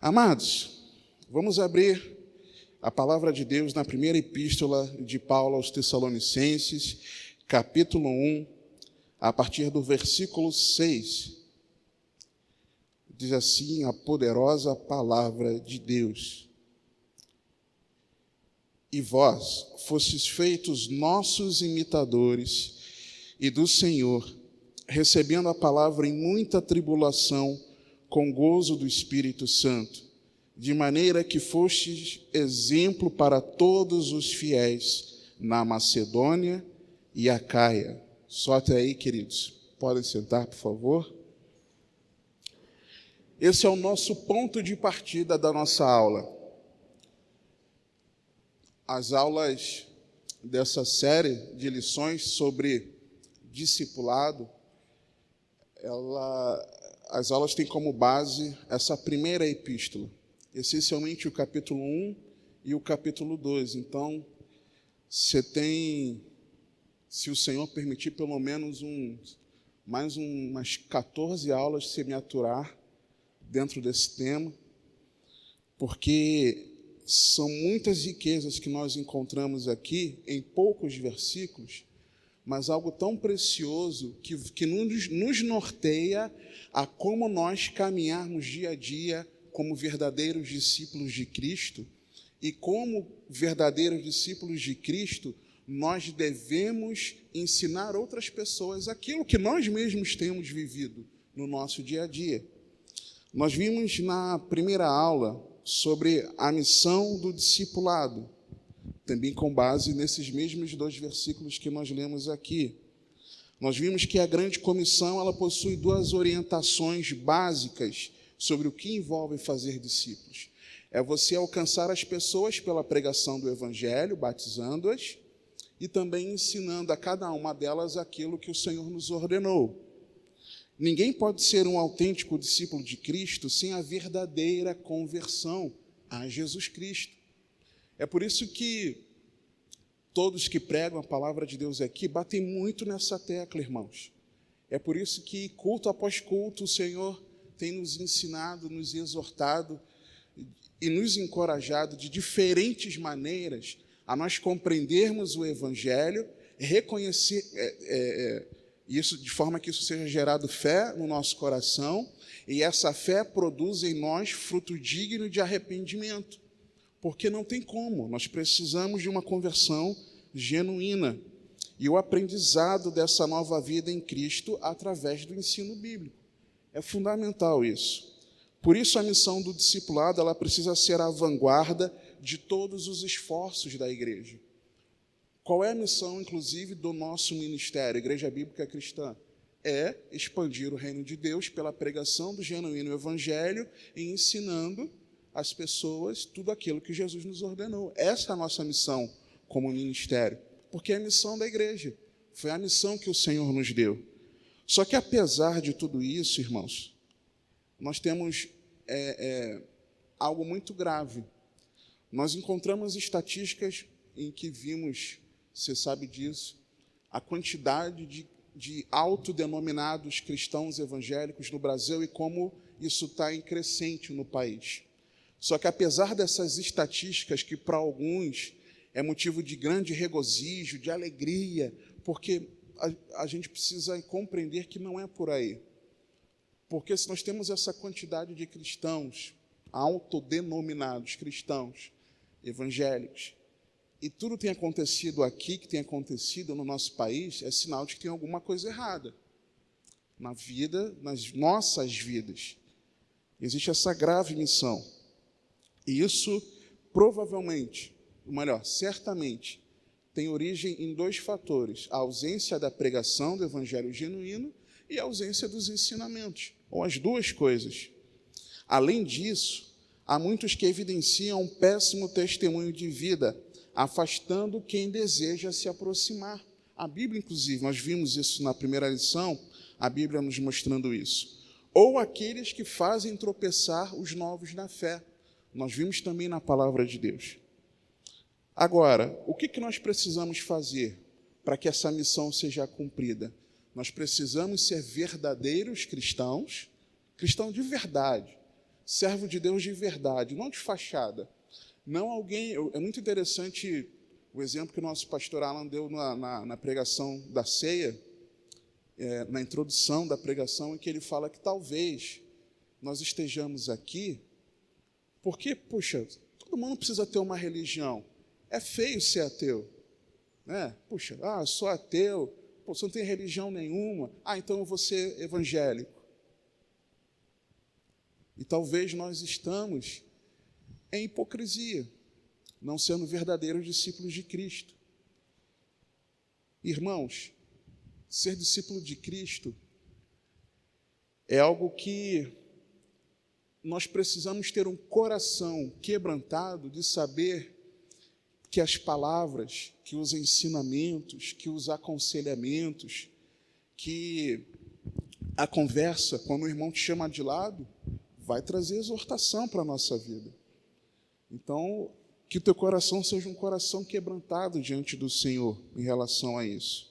Amados, vamos abrir a palavra de Deus na primeira epístola de Paulo aos Tessalonicenses, capítulo 1, a partir do versículo 6. Diz assim a poderosa palavra de Deus: E vós fostes feitos nossos imitadores e do Senhor, recebendo a palavra em muita tribulação, com gozo do Espírito Santo, de maneira que fostes exemplo para todos os fiéis na Macedônia e Acaia. Só até aí, queridos. Podem sentar, por favor. Esse é o nosso ponto de partida da nossa aula. As aulas dessa série de lições sobre discipulado, as aulas têm como base essa primeira epístola, essencialmente o capítulo 1 e o capítulo 2. Então, você tem, se o Senhor permitir, pelo menos mais umas 14 aulas se me aturar dentro desse tema, porque são muitas riquezas que nós encontramos aqui em poucos versículos, mas algo tão precioso que nos norteia a como nós caminharmos dia a dia como verdadeiros discípulos de Cristo, e como verdadeiros discípulos de Cristo, nós devemos ensinar outras pessoas aquilo que nós mesmos temos vivido no nosso dia a dia. Nós vimos na primeira aula sobre a missão do discipulado, também com base nesses mesmos 2 versículos que nós lemos aqui. Nós vimos que a grande comissão ela possui 2 orientações básicas sobre o que envolve fazer discípulos. É você alcançar as pessoas pela pregação do Evangelho, batizando-as, e também ensinando a cada uma delas aquilo que o Senhor nos ordenou. Ninguém pode ser um autêntico discípulo de Cristo sem a verdadeira conversão a Jesus Cristo. É por isso que todos que pregam a palavra de Deus aqui batem muito nessa tecla, irmãos. É por isso que culto após culto o Senhor tem nos ensinado, nos exortado e nos encorajado de diferentes maneiras a nós compreendermos o Evangelho, reconhecer isso de forma que isso seja gerado fé no nosso coração, e essa fé produz em nós fruto digno de arrependimento. Porque não tem como, nós precisamos de uma conversão genuína e o aprendizado dessa nova vida em Cristo através do ensino bíblico. É fundamental isso. Por isso a missão do discipulado ela precisa ser a vanguarda de todos os esforços da igreja. Qual é a missão, inclusive, do nosso ministério, Igreja Bíblica Cristã? É expandir o reino de Deus pela pregação do genuíno evangelho e ensinando as pessoas tudo aquilo que Jesus nos ordenou. Essa é a nossa missão como ministério, porque é a missão da igreja, foi a missão que o Senhor nos deu. Só que apesar de tudo isso, irmãos, nós temos algo muito grave. Nós encontramos estatísticas em que vimos, você sabe disso, a quantidade de autodenominados cristãos evangélicos no Brasil e como isso está em crescente no país. Só que apesar dessas estatísticas que para alguns é motivo de grande regozijo, de alegria, porque a gente precisa compreender que não é por aí. Porque se nós temos essa quantidade de cristãos, autodenominados cristãos, evangélicos, e tudo tem acontecido aqui, que tem acontecido no nosso país, é sinal de que tem alguma coisa errada na vida, nas nossas vidas. Existe essa grave missão. E isso provavelmente, ou melhor, certamente, tem origem em 2 fatores: a ausência da pregação do evangelho genuíno e a ausência dos ensinamentos, ou as 2 coisas. Além disso, há muitos que evidenciam um péssimo testemunho de vida, afastando quem deseja se aproximar. A Bíblia, inclusive, nós vimos isso na primeira lição, a Bíblia nos mostrando isso. Ou aqueles que fazem tropeçar os novos na fé. Nós vimos também na palavra de Deus. Agora, o que nós precisamos fazer para que essa missão seja cumprida? Nós precisamos ser verdadeiros cristãos, cristãos de verdade, servo de Deus de verdade, não de fachada. Não alguém... É muito interessante o exemplo que o nosso pastor Alan deu na pregação da ceia, na introdução da pregação, em que ele fala que talvez nós estejamos aqui porque, puxa, todo mundo precisa ter uma religião. É feio ser ateu, né? Puxa, eu sou ateu, pô, você não tem religião nenhuma, então eu vou ser evangélico. E talvez nós estamos em hipocrisia, não sendo verdadeiros discípulos de Cristo. Irmãos, ser discípulo de Cristo é algo que nós precisamos ter um coração quebrantado de saber que as palavras, que os ensinamentos, que os aconselhamentos, que a conversa, quando o irmão te chama de lado, vai trazer exortação para a nossa vida. Então, que o teu coração seja um coração quebrantado diante do Senhor em relação a isso.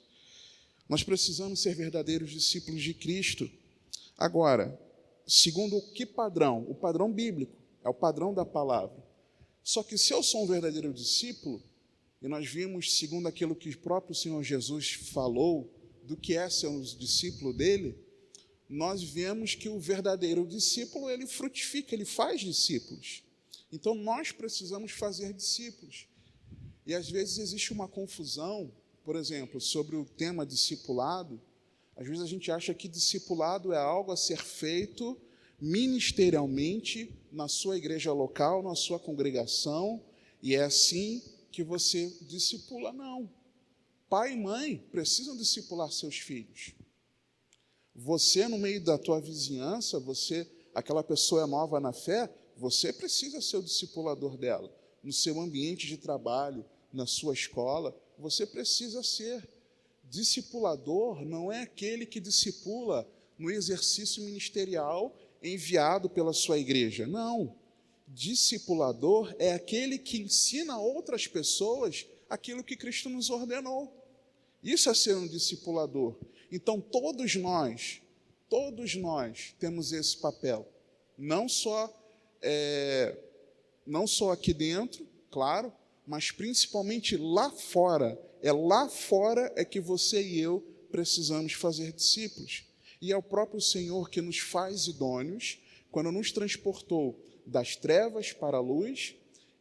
Nós precisamos ser verdadeiros discípulos de Cristo. Agora, segundo que padrão? O padrão bíblico, é o padrão da palavra. Só que se eu sou um verdadeiro discípulo, e nós vimos, segundo aquilo que o próprio Senhor Jesus falou, do que é ser um discípulo dele, nós vemos que o verdadeiro discípulo, ele frutifica, ele faz discípulos. Então, nós precisamos fazer discípulos. E, às vezes, existe uma confusão, por exemplo, sobre o tema discipulado. Às vezes, a gente acha que discipulado é algo a ser feito ministerialmente na sua igreja local, na sua congregação, e é assim que você discipula. Não. Pai e mãe precisam discipular seus filhos. Você, no meio da tua vizinhança, você, aquela pessoa nova na fé, você precisa ser o discipulador dela. No seu ambiente de trabalho, na sua escola, você precisa ser. Discipulador não é aquele que discipula no exercício ministerial enviado pela sua igreja. Não. Discipulador é aquele que ensina outras pessoas aquilo que Cristo nos ordenou. Isso é ser um discipulador. Então, todos nós temos esse papel. Não só aqui dentro, claro, mas principalmente lá fora. É lá fora que você e eu precisamos fazer discípulos. E é o próprio Senhor que nos faz idôneos, quando nos transportou das trevas para a luz,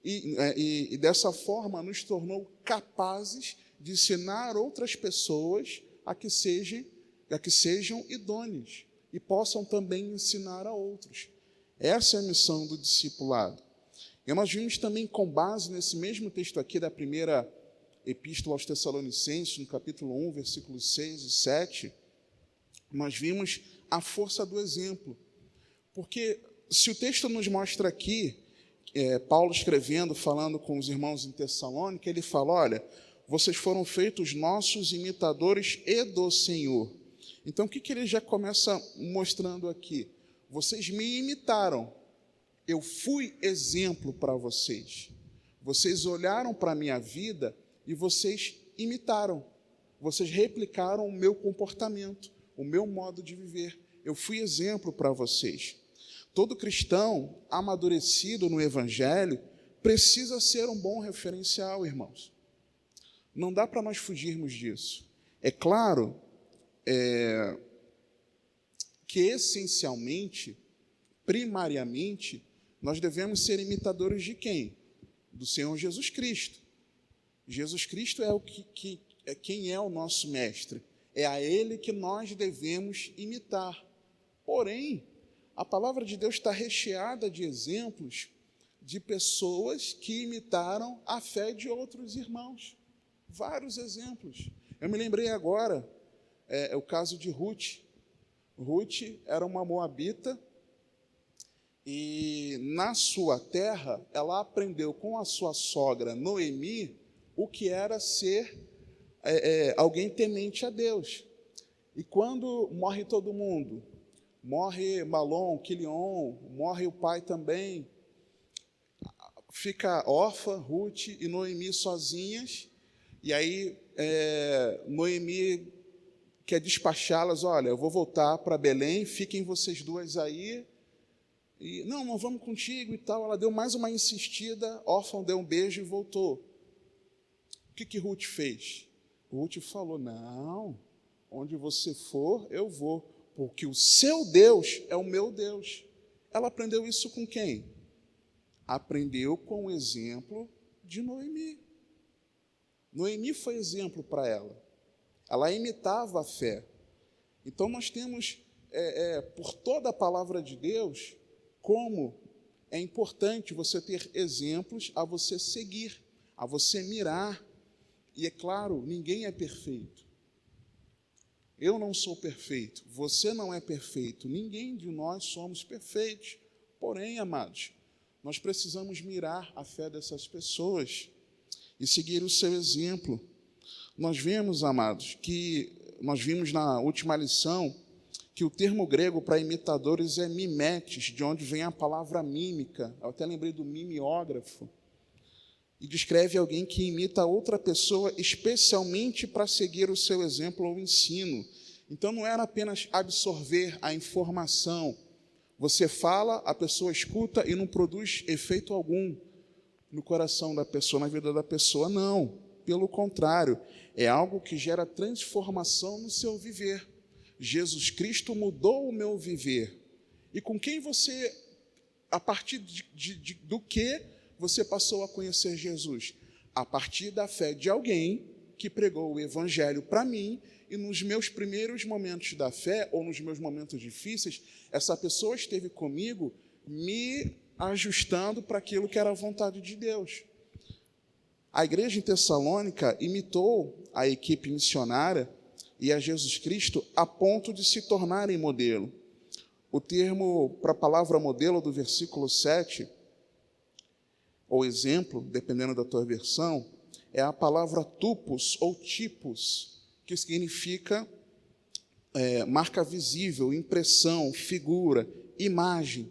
e dessa forma nos tornou capazes de ensinar outras pessoas a que sejam idôneos e possam também ensinar a outros. Essa é a missão do discipulado. E nós vimos também, com base nesse mesmo texto aqui da primeira Epístola aos Tessalonicenses, no capítulo 1, versículos 6 e 7, nós vimos a força do exemplo. Porque se o texto nos mostra aqui, Paulo escrevendo, falando com os irmãos em Tessalônica, ele fala, olha, vocês foram feitos nossos imitadores e do Senhor. Então, o que ele já começa mostrando aqui? Vocês me imitaram, eu fui exemplo para vocês. Vocês olharam para a minha vida e vocês imitaram. Vocês replicaram o meu comportamento, o meu modo de viver. Eu fui exemplo para vocês. Todo cristão amadurecido no Evangelho precisa ser um bom referencial, irmãos. Não dá para nós fugirmos disso. É claro que, essencialmente, primariamente, nós devemos ser imitadores de quem? Do Senhor Jesus Cristo. Jesus Cristo é quem é o nosso mestre. É a Ele que nós devemos imitar. Porém, a palavra de Deus está recheada de exemplos de pessoas que imitaram a fé de outros irmãos. Vários exemplos. Eu me lembrei agora, o caso de Ruth. Ruth era uma moabita e, na sua terra, ela aprendeu com a sua sogra Noemi o que era ser alguém temente a Deus. E quando morre todo mundo, morre Malom, Quilion, morre o pai também, fica órfã, Ruth e Noemi sozinhas, e aí Noemi quer despachá-las, olha, eu vou voltar para Belém, fiquem vocês duas aí, E, não vamos contigo e tal. Ela deu mais uma insistida, órfão deu um beijo e voltou. O que Ruth fez? Ruth falou, não, onde você for, eu vou, porque o seu Deus é o meu Deus. Ela aprendeu isso com quem? Aprendeu com o exemplo de Noemi. Noemi foi exemplo para ela. Ela imitava a fé. Então nós temos, por toda a palavra de Deus, como é importante você ter exemplos a você seguir, a você mirar. E é claro, ninguém é perfeito. Eu não sou perfeito, você não é perfeito, ninguém de nós somos perfeitos. Porém, amados, nós precisamos mirar a fé dessas pessoas e seguir o seu exemplo. Nós vimos, amados, nós vimos na última lição que o termo grego para imitadores é mimetes, de onde vem a palavra mímica. Eu até lembrei do mimeógrafo. E descreve alguém que imita outra pessoa, especialmente para seguir o seu exemplo ou ensino. Então, não era apenas absorver a informação. Você fala, a pessoa escuta e não produz efeito algum no coração da pessoa, na vida da pessoa. Não, pelo contrário, é algo que gera transformação no seu viver. Jesus Cristo mudou o meu viver. E com quem você, a partir do que você passou a conhecer Jesus? A partir da fé de alguém que pregou o evangelho para mim, e nos meus primeiros momentos da fé, ou nos meus momentos difíceis, essa pessoa esteve comigo, me ajustando para aquilo que era a vontade de Deus. A igreja em Tessalônica imitou a equipe missionária e a Jesus Cristo a ponto de se tornarem modelo. O termo para a palavra modelo do versículo 7, ou exemplo, dependendo da tua versão, é a palavra tupos ou tipos, que significa marca visível, impressão, figura, imagem.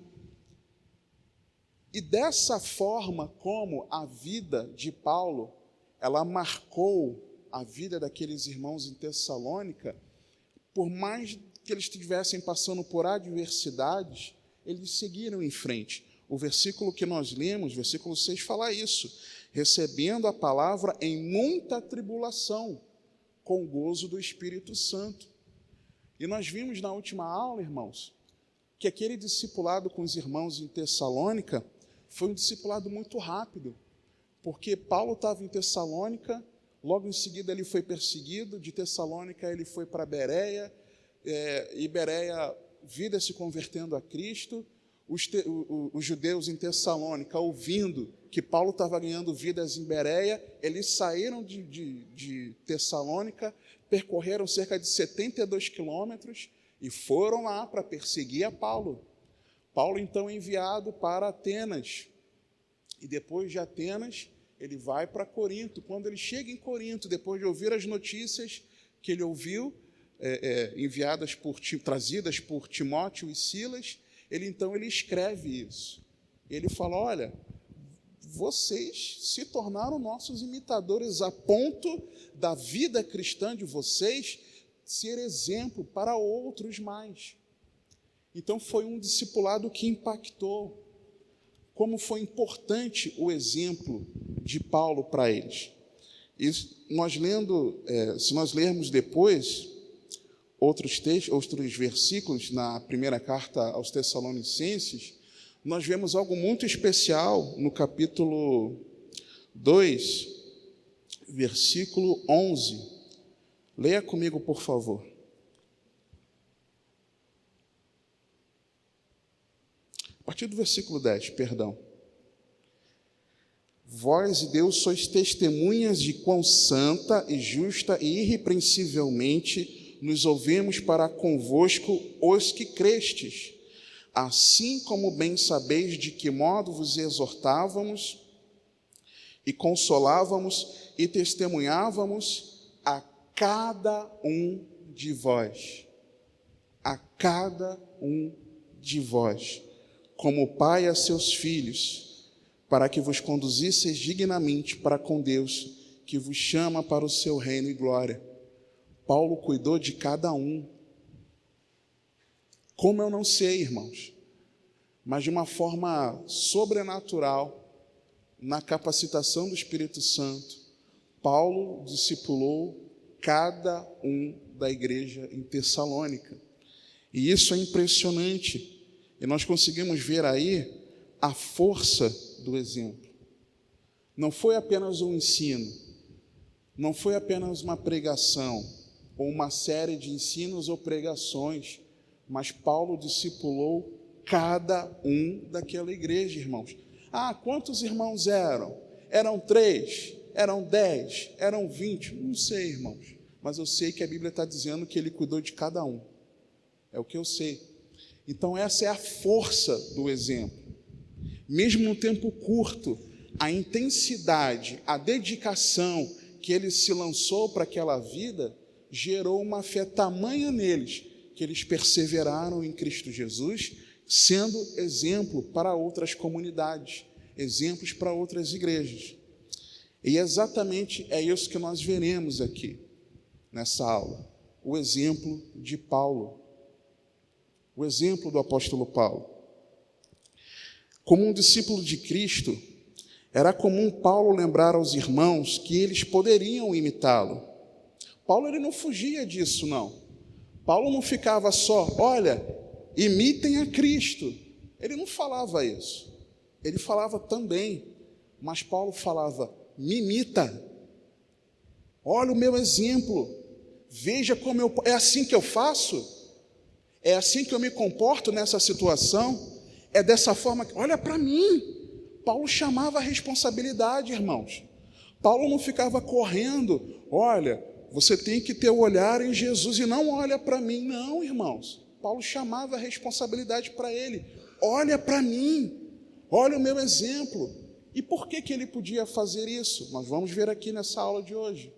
E dessa forma como a vida de Paulo, ela marcou a vida daqueles irmãos em Tessalônica, por mais que eles estivessem passando por adversidades, eles seguiram em frente. O versículo que nós lemos, versículo 6, fala isso: recebendo a palavra em muita tribulação, com o gozo do Espírito Santo. E nós vimos na última aula, irmãos, que aquele discipulado com os irmãos em Tessalônica foi um discipulado muito rápido, porque Paulo estava em Tessalônica, logo em seguida ele foi perseguido, de Tessalônica ele foi para Bereia, e Bereia, vida se convertendo a Cristo. Os judeus em Tessalônica, ouvindo que Paulo estava ganhando vidas em Bereia, eles saíram de Tessalônica, percorreram cerca de 72 quilômetros e foram lá para perseguir a Paulo. Paulo, então, é enviado para Atenas. E depois de Atenas, ele vai para Corinto. Quando ele chega em Corinto, depois de ouvir as notícias que ele ouviu, trazidas por Timóteo e Silas, ele escreve isso. Ele fala, olha, vocês se tornaram nossos imitadores a ponto da vida cristã de vocês ser exemplo para outros mais. Então foi um discipulado que impactou. Como foi importante o exemplo de Paulo para eles. E se nós lermos depois outros versículos na primeira carta aos Tessalonicenses, nós vemos algo muito especial no capítulo 2, versículo 11. Leia comigo, por favor. A partir do versículo 10, perdão. Vós e Deus sois testemunhas de quão santa e justa e irrepreensivelmente nos ouvimos para convosco os que crestes, assim como bem sabeis de que modo vos exortávamos e consolávamos e testemunhávamos a cada um de vós. A cada um de vós, como o Pai a seus filhos, para que vos conduzisseis dignamente para com Deus, que vos chama para o seu reino e glória. Paulo cuidou de cada um. Como eu não sei, irmãos, mas de uma forma sobrenatural, na capacitação do Espírito Santo, Paulo discipulou cada um da igreja em Tessalônica. E isso é impressionante. E nós conseguimos ver aí a força do exemplo. Não foi apenas um ensino, não foi apenas uma pregação, ou uma série de ensinos ou pregações, mas Paulo discipulou cada um daquela igreja, irmãos. Ah, quantos irmãos eram? Eram 3, eram 10, eram 20, não sei, irmãos. Mas eu sei que a Bíblia está dizendo que ele cuidou de cada um. É o que eu sei. Então essa é a força do exemplo. Mesmo num tempo curto, a intensidade, a dedicação que ele se lançou para aquela vida, gerou uma fé tamanha neles, que eles perseveraram em Cristo Jesus, sendo exemplo para outras comunidades, exemplos para outras igrejas. E exatamente é isso que nós veremos aqui, nessa aula. O exemplo de Paulo. O exemplo do apóstolo Paulo. Como um discípulo de Cristo, era comum Paulo lembrar aos irmãos que eles poderiam imitá-lo. Paulo ele não fugia disso, não. Paulo não ficava só, olha, imitem a Cristo. Ele não falava isso. Ele falava também, mas Paulo falava, me imita. Olha o meu exemplo. Veja como eu... É assim que eu faço? É assim que eu me comporto nessa situação? É dessa forma que... Olha para mim. Paulo chamava a responsabilidade, irmãos. Paulo não ficava correndo. Olha, você tem que ter o olhar em Jesus e não olha para mim. Não, irmãos. Paulo chamava a responsabilidade para ele. Olha para mim. Olha o meu exemplo. E por que ele podia fazer isso? Nós vamos ver aqui nessa aula de hoje.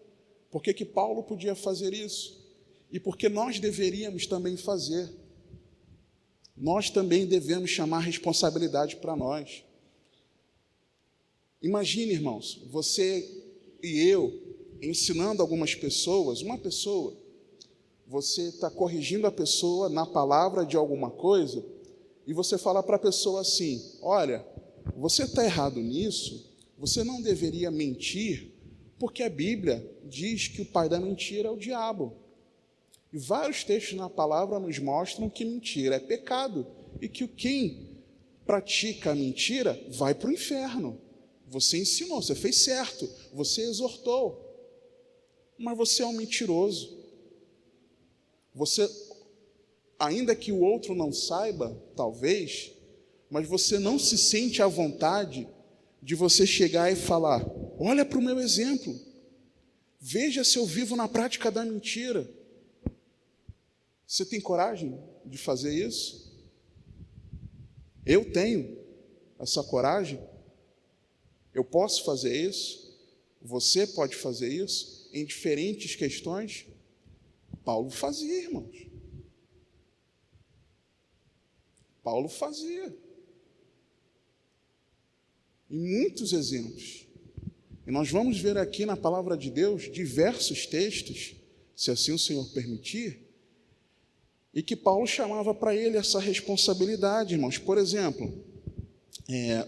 Por que Paulo podia fazer isso? E por que nós deveríamos também fazer? Nós também devemos chamar a responsabilidade para nós. Imagine, irmãos, você e eu ensinando algumas pessoas, uma pessoa, você está corrigindo a pessoa na palavra de alguma coisa, e você fala para a pessoa assim, olha, você está errado nisso, você não deveria mentir, porque a Bíblia diz que o pai da mentira é o diabo. E vários textos na palavra nos mostram que mentira é pecado, e que quem pratica a mentira vai para o inferno. Você ensinou, você fez certo, você exortou, mas você é um mentiroso. Você, ainda que o outro não saiba, talvez, mas você não se sente à vontade de você chegar e falar, olha para o meu exemplo, veja se eu vivo na prática da mentira. Você tem coragem de fazer isso? Eu tenho essa coragem. Eu posso fazer isso? Você pode fazer isso? Em diferentes questões? Paulo fazia, irmãos. Paulo fazia. E muitos exemplos. E nós vamos ver aqui na palavra de Deus diversos textos, se assim o Senhor permitir, e que Paulo chamava para ele essa responsabilidade, irmãos. Por exemplo,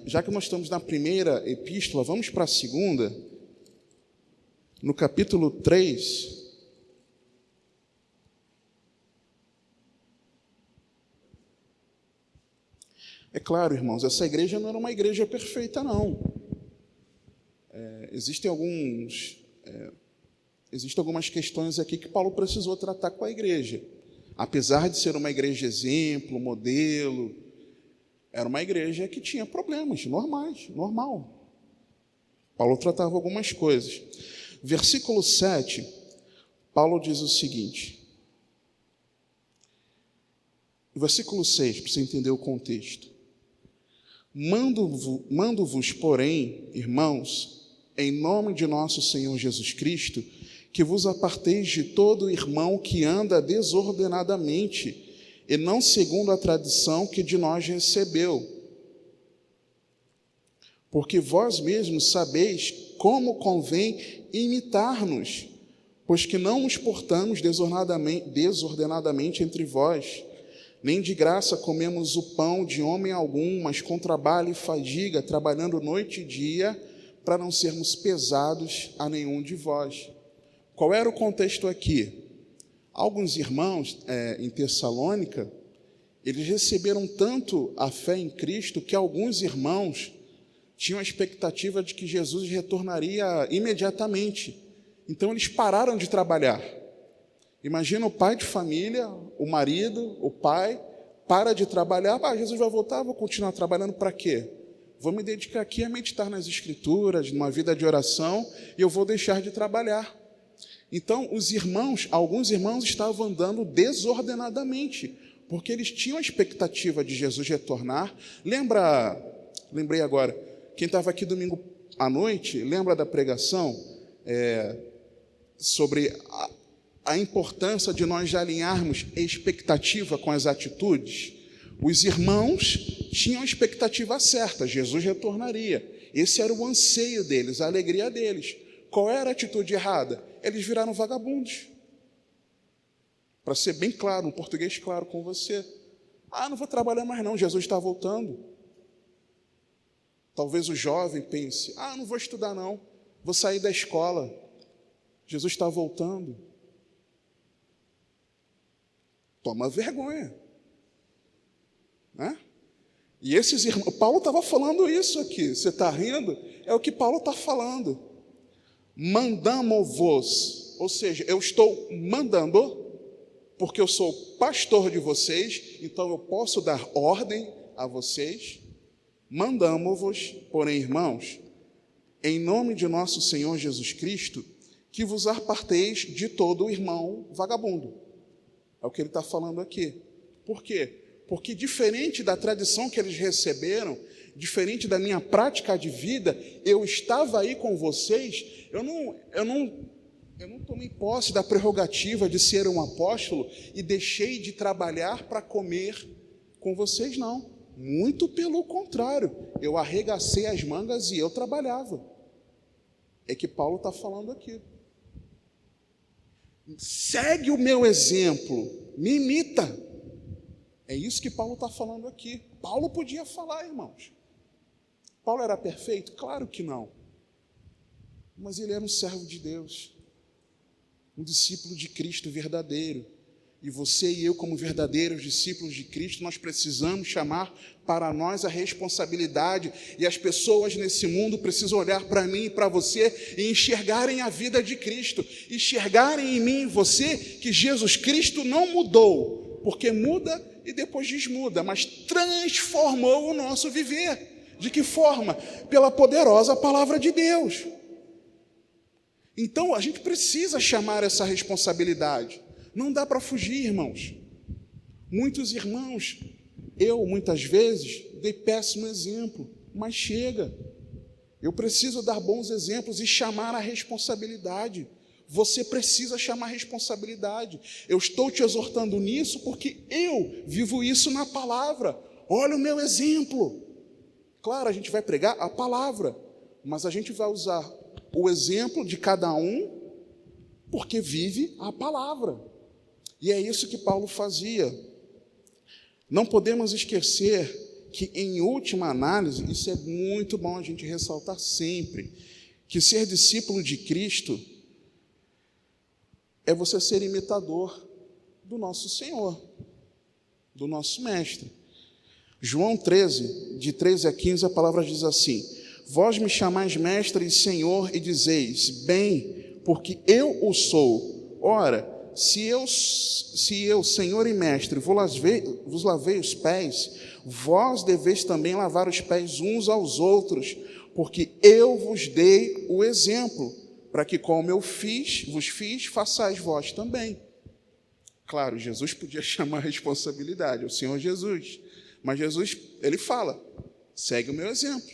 já que nós estamos na primeira epístola, vamos para a segunda, no capítulo 3. É claro, irmãos, essa igreja não era uma igreja perfeita, não. Existem algumas questões aqui que Paulo precisou tratar com a igreja. Apesar de ser uma igreja exemplo, modelo, era uma igreja que tinha problemas normais, normal. Paulo tratava algumas coisas. Versículo 7, Paulo diz o seguinte. Versículo 6, para você entender o contexto. Mando-vos, porém, irmãos, em nome de nosso Senhor Jesus Cristo, que vos aparteis de todo irmão que anda desordenadamente, e não segundo a tradição que de nós recebeu. Porque vós mesmos sabeis como convém imitar-nos, pois que não nos portamos desordenadamente entre vós, Nem de graça comemos o pão de homem algum, mas com trabalho e fadiga, trabalhando noite e dia, para não sermos pesados a nenhum de vós. Qual era o contexto aqui? Alguns irmãos em Tessalônica, eles receberam tanto a fé em Cristo que alguns irmãos tinham a expectativa de que Jesus retornaria imediatamente. Então eles pararam de trabalhar. Imagina o pai de família, o marido, o pai, para de trabalhar. Jesus vai voltar, vou continuar trabalhando para quê? Vou me dedicar aqui a meditar nas Escrituras, numa vida de oração, e eu vou deixar de trabalhar. Então, alguns irmãos estavam andando desordenadamente, porque eles tinham a expectativa de Jesus retornar. Lembrei agora, quem estava aqui domingo à noite, lembra da pregação sobre a importância de nós alinharmos a expectativa com as atitudes? Os irmãos tinham a expectativa certa, Jesus retornaria. Esse era o anseio deles, a alegria deles. Qual era a atitude errada? Eles viraram vagabundos. Para ser bem claro, um português claro com você. Não vou trabalhar mais não, Jesus está voltando. Talvez o jovem pense, não vou estudar não, vou sair da escola. Jesus está voltando. Toma vergonha. Né? E esses irmãos, Paulo estava falando isso aqui, você está rindo? É o que Paulo está falando. Mandamo-vos, ou seja, eu estou mandando, porque eu sou pastor de vocês, então eu posso dar ordem a vocês. Mandamo-vos, porém, irmãos, em nome de nosso Senhor Jesus Cristo, que vos aparteis de todo irmão vagabundo. É o que ele está falando aqui. Por quê? Porque diferente da tradição que eles receberam, diferente da minha prática de vida, eu estava aí com vocês, eu não tomei posse da prerrogativa de ser um apóstolo e deixei de trabalhar para comer com vocês, não. Muito pelo contrário, eu arregacei as mangas e eu trabalhava. É que Paulo está falando aqui. Segue o meu exemplo, me imita. É isso que Paulo está falando aqui. Paulo podia falar, irmãos. Paulo era perfeito? Claro que não. Mas ele era um servo de Deus, um discípulo de Cristo verdadeiro. E você e eu, como verdadeiros discípulos de Cristo, nós precisamos chamar para nós a responsabilidade. E as pessoas nesse mundo precisam olhar para mim e para você e enxergarem a vida de Cristo. Enxergarem em mim e você que Jesus Cristo não mudou, porque muda e depois desmuda, mas transformou o nosso viver. De que forma? Pela poderosa palavra de Deus. Então, a gente precisa chamar essa responsabilidade. Não dá para fugir, irmãos. Muitos irmãos, eu muitas vezes dei péssimo exemplo, mas chega. Eu preciso dar bons exemplos e chamar a responsabilidade. Você precisa chamar a responsabilidade. Eu estou te exortando nisso porque eu vivo isso na palavra. Olha o meu exemplo. Claro, a gente vai pregar a palavra, mas a gente vai usar o exemplo de cada um porque vive a palavra. E é isso que Paulo fazia. Não podemos esquecer que, em última análise, isso é muito bom a gente ressaltar sempre, que ser discípulo de Cristo é você ser imitador do nosso Senhor, do nosso Mestre. João 13, de 13 a 15, a palavra diz assim: vós me chamais mestre e Senhor e dizeis, bem, porque eu o sou. Ora, se eu, Senhor e Mestre, vos lavei os pés, vós deveis também lavar os pés uns aos outros, porque eu vos dei o exemplo, para que como eu vos fiz, façais vós também. Claro, Jesus podia chamar a responsabilidade, o Senhor Jesus, mas Jesus, ele fala, segue o meu exemplo.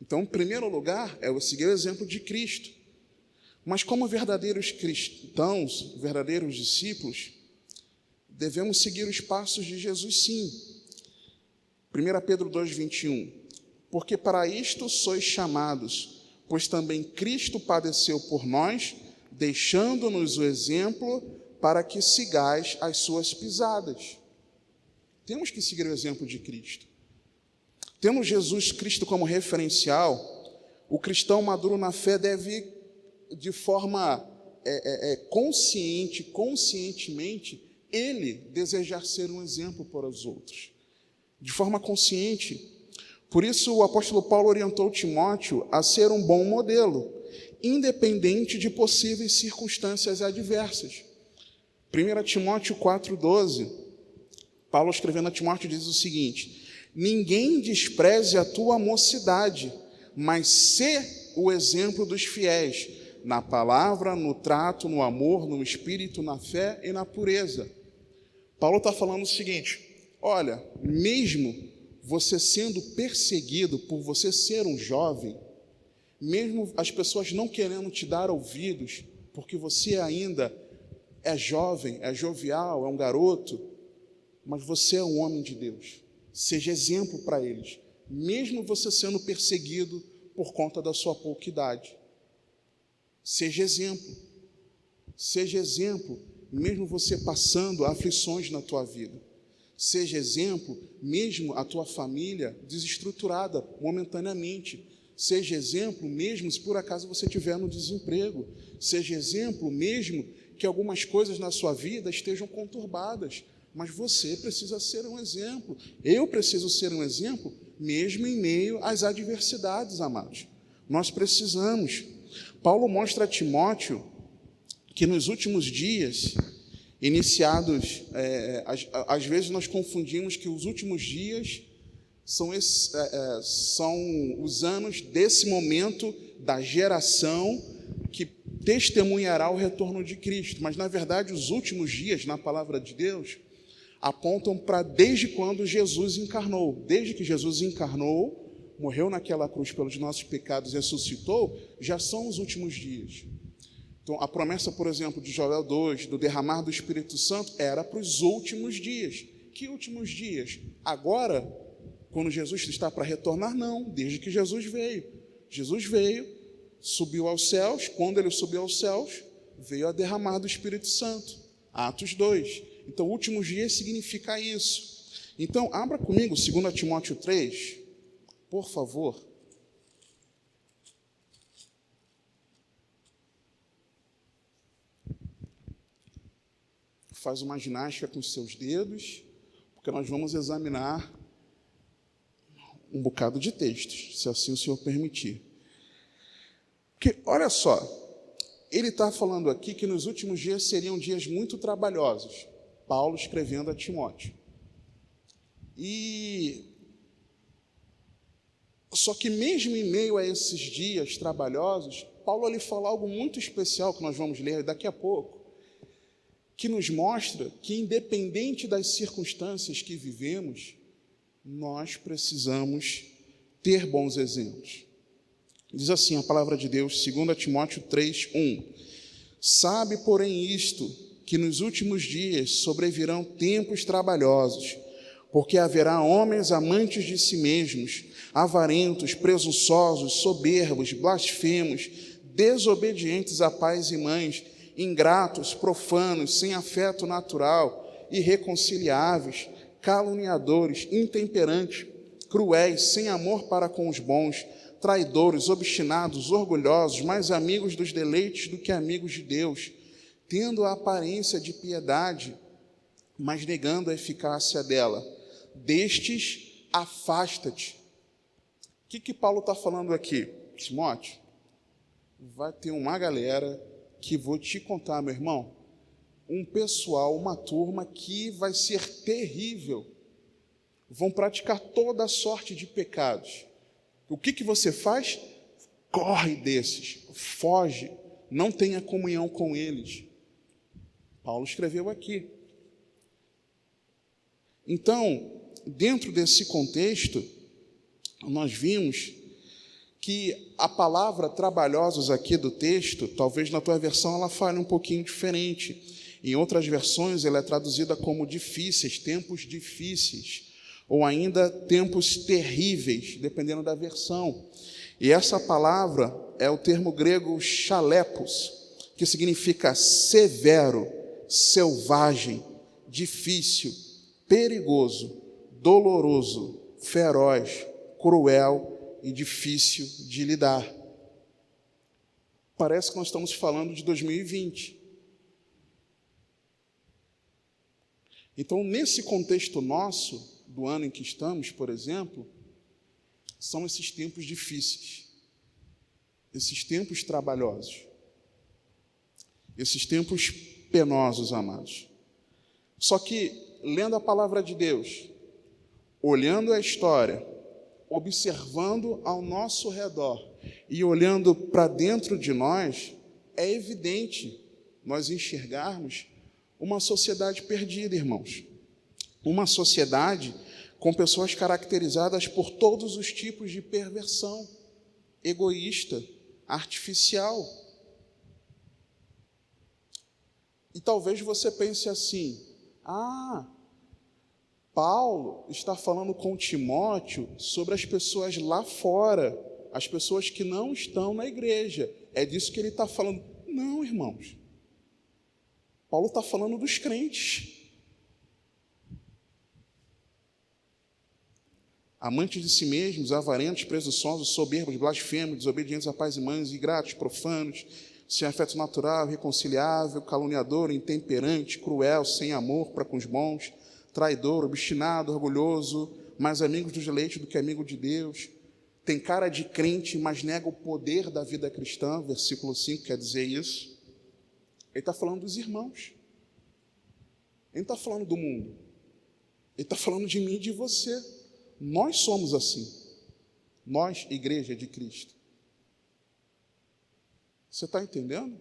Então, em primeiro lugar, é eu seguir o exemplo de Cristo. Mas como verdadeiros cristãos, verdadeiros discípulos, devemos seguir os passos de Jesus, sim. 1 Pedro 2,21. Porque para isto sois chamados, pois também Cristo padeceu por nós, deixando-nos o exemplo para que sigais as suas pisadas. Temos que seguir o exemplo de Cristo. Tendo Jesus Cristo como referencial, o cristão maduro na fé deve, de forma conscientemente, ele desejar ser um exemplo para os outros. De forma consciente. Por isso, o apóstolo Paulo orientou Timóteo a ser um bom modelo, independente de possíveis circunstâncias adversas. 1 Timóteo 4,12, Paulo escrevendo a Timóteo diz o seguinte: ninguém despreze a tua mocidade, mas sê o exemplo dos fiéis, na palavra, no trato, no amor, no espírito, na fé e na pureza. Paulo está falando o seguinte: olha, mesmo você sendo perseguido por você ser um jovem, mesmo as pessoas não querendo te dar ouvidos, porque você ainda é jovem, é jovial, é um garoto, mas você é um homem de Deus. Seja exemplo para eles, mesmo você sendo perseguido por conta da sua pouca idade. Seja exemplo, mesmo você passando aflições na tua vida. Seja exemplo, mesmo a tua família desestruturada momentaneamente. Seja exemplo, mesmo se por acaso você estiver no desemprego. Seja exemplo, mesmo que algumas coisas na sua vida estejam conturbadas. Mas você precisa ser um exemplo. Eu preciso ser um exemplo, mesmo em meio às adversidades, amados. Nós precisamos. Paulo mostra a Timóteo que nos últimos dias, iniciados, às vezes nós confundimos que os últimos dias são os anos desse momento da geração que testemunhará o retorno de Cristo. Mas, na verdade, os últimos dias, na palavra de Deus, apontam para desde quando Jesus encarnou. Desde que Jesus encarnou, morreu naquela cruz pelos nossos pecados e ressuscitou, já são os últimos dias. Então, a promessa, por exemplo, de Joel 2, do derramar do Espírito Santo, era para os últimos dias. Que últimos dias? Agora, quando Jesus está para retornar? Não, desde que Jesus veio. Jesus veio, subiu aos céus. Quando ele subiu aos céus, veio a derramar do Espírito Santo. Atos 2. Então, últimos dias significa isso. Então, abra comigo 2 Timóteo 3, por favor. Faz uma ginástica com os seus dedos, porque nós vamos examinar um bocado de textos, se assim o Senhor permitir. Porque, olha só, ele está falando aqui que nos últimos dias seriam dias muito trabalhosos. Paulo escrevendo a Timóteo. Só que mesmo em meio a esses dias trabalhosos, Paulo ali fala algo muito especial que nós vamos ler daqui a pouco, que nos mostra que, independente das circunstâncias que vivemos, nós precisamos ter bons exemplos. Diz assim a palavra de Deus, 2 Timóteo 3:1. Sabe, porém, isto, que nos últimos dias sobrevirão tempos trabalhosos, porque haverá homens amantes de si mesmos, avarentos, presunçosos, soberbos, blasfemos, desobedientes a pais e mães, ingratos, profanos, sem afeto natural, irreconciliáveis, caluniadores, intemperantes, cruéis, sem amor para com os bons, traidores, obstinados, orgulhosos, mais amigos dos deleites do que amigos de Deus, tendo a aparência de piedade, mas negando a eficácia dela. Destes, afasta-te. O que Paulo está falando aqui? Timóteo, vai ter uma galera que vou te contar, meu irmão, um pessoal, uma turma que vai ser terrível. Vão praticar toda sorte de pecados. O que você faz? Corre desses, foge, não tenha comunhão com eles. Paulo escreveu aqui. Então, dentro desse contexto, nós vimos que a palavra trabalhosos aqui do texto, talvez na tua versão ela fale um pouquinho diferente. Em outras versões ela é traduzida como difíceis, tempos difíceis, ou ainda tempos terríveis, dependendo da versão. E essa palavra é o termo grego chalepos, que significa severo, selvagem, difícil, perigoso, doloroso, feroz, cruel e difícil de lidar. Parece que nós estamos falando de 2020. Então, nesse contexto nosso, do ano em que estamos, por exemplo, são esses tempos difíceis, esses tempos trabalhosos, esses tempos penosos, amados. Só que, lendo a palavra de Deus, olhando a história, observando ao nosso redor e olhando para dentro de nós, é evidente nós enxergarmos uma sociedade perdida, irmãos. Uma sociedade com pessoas caracterizadas por todos os tipos de perversão, egoísta, artificial. E talvez você pense assim: Paulo está falando com Timóteo sobre as pessoas lá fora, as pessoas que não estão na igreja. É disso que ele está falando. Não, irmãos. Paulo está falando dos crentes. Amantes de si mesmos, avarentos, presunçosos, soberbos, blasfemos, desobedientes a pais e mães, ingratos, profanos, sem afeto natural, irreconciliável, caluniador, intemperante, cruel, sem amor para com os bons, traidor, obstinado, orgulhoso, mais amigo dos eleitos do que amigo de Deus, tem cara de crente, mas nega o poder da vida cristã, versículo 5 quer dizer isso. Ele está falando dos irmãos, ele não está falando do mundo, ele está falando de mim e de você. Nós somos assim, nós, igreja de Cristo. Você está entendendo?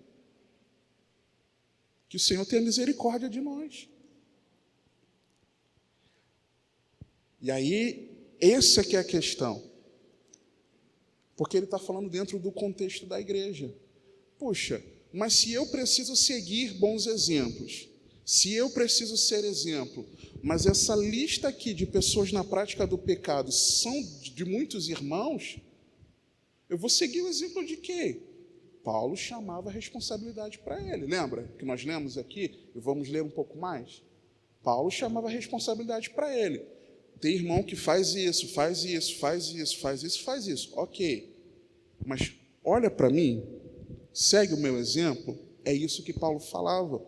Que o Senhor tenha misericórdia de nós. E aí, essa que é a questão. Porque ele está falando dentro do contexto da igreja. Puxa, mas se eu preciso seguir bons exemplos, se eu preciso ser exemplo, mas essa lista aqui de pessoas na prática do pecado são de muitos irmãos, eu vou seguir o exemplo de quem? Paulo chamava a responsabilidade para ele. Lembra que nós lemos aqui? E vamos ler um pouco mais. Paulo chamava a responsabilidade para ele. Tem irmão que faz isso, faz isso, faz isso, faz isso, faz isso. Ok. Mas olha para mim, segue o meu exemplo. É isso que Paulo falava.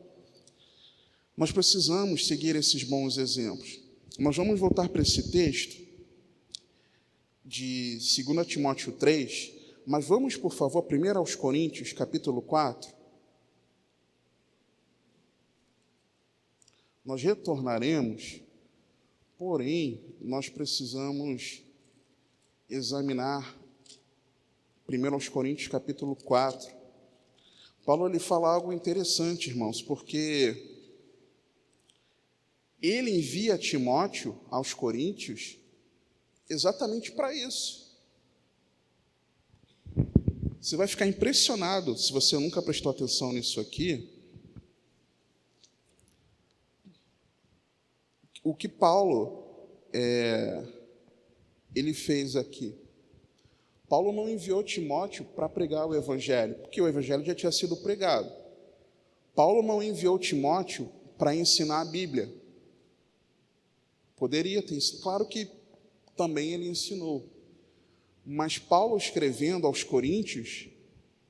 Nós precisamos seguir esses bons exemplos. Nós vamos voltar para esse texto de 2 Timóteo 3, mas vamos, por favor, primeiro aos Coríntios, capítulo 4. Nós retornaremos, porém, nós precisamos examinar primeiro aos Coríntios, capítulo 4. Paulo ele fala algo interessante, irmãos, porque ele envia Timóteo aos Coríntios exatamente para isso. Você vai ficar impressionado, se você nunca prestou atenção nisso aqui, o que Paulo ele fez aqui. Paulo não enviou Timóteo para pregar o Evangelho, porque o Evangelho já tinha sido pregado. Paulo não enviou Timóteo para ensinar a Bíblia. Poderia ter, claro que também ele ensinou. Mas Paulo, escrevendo aos Coríntios,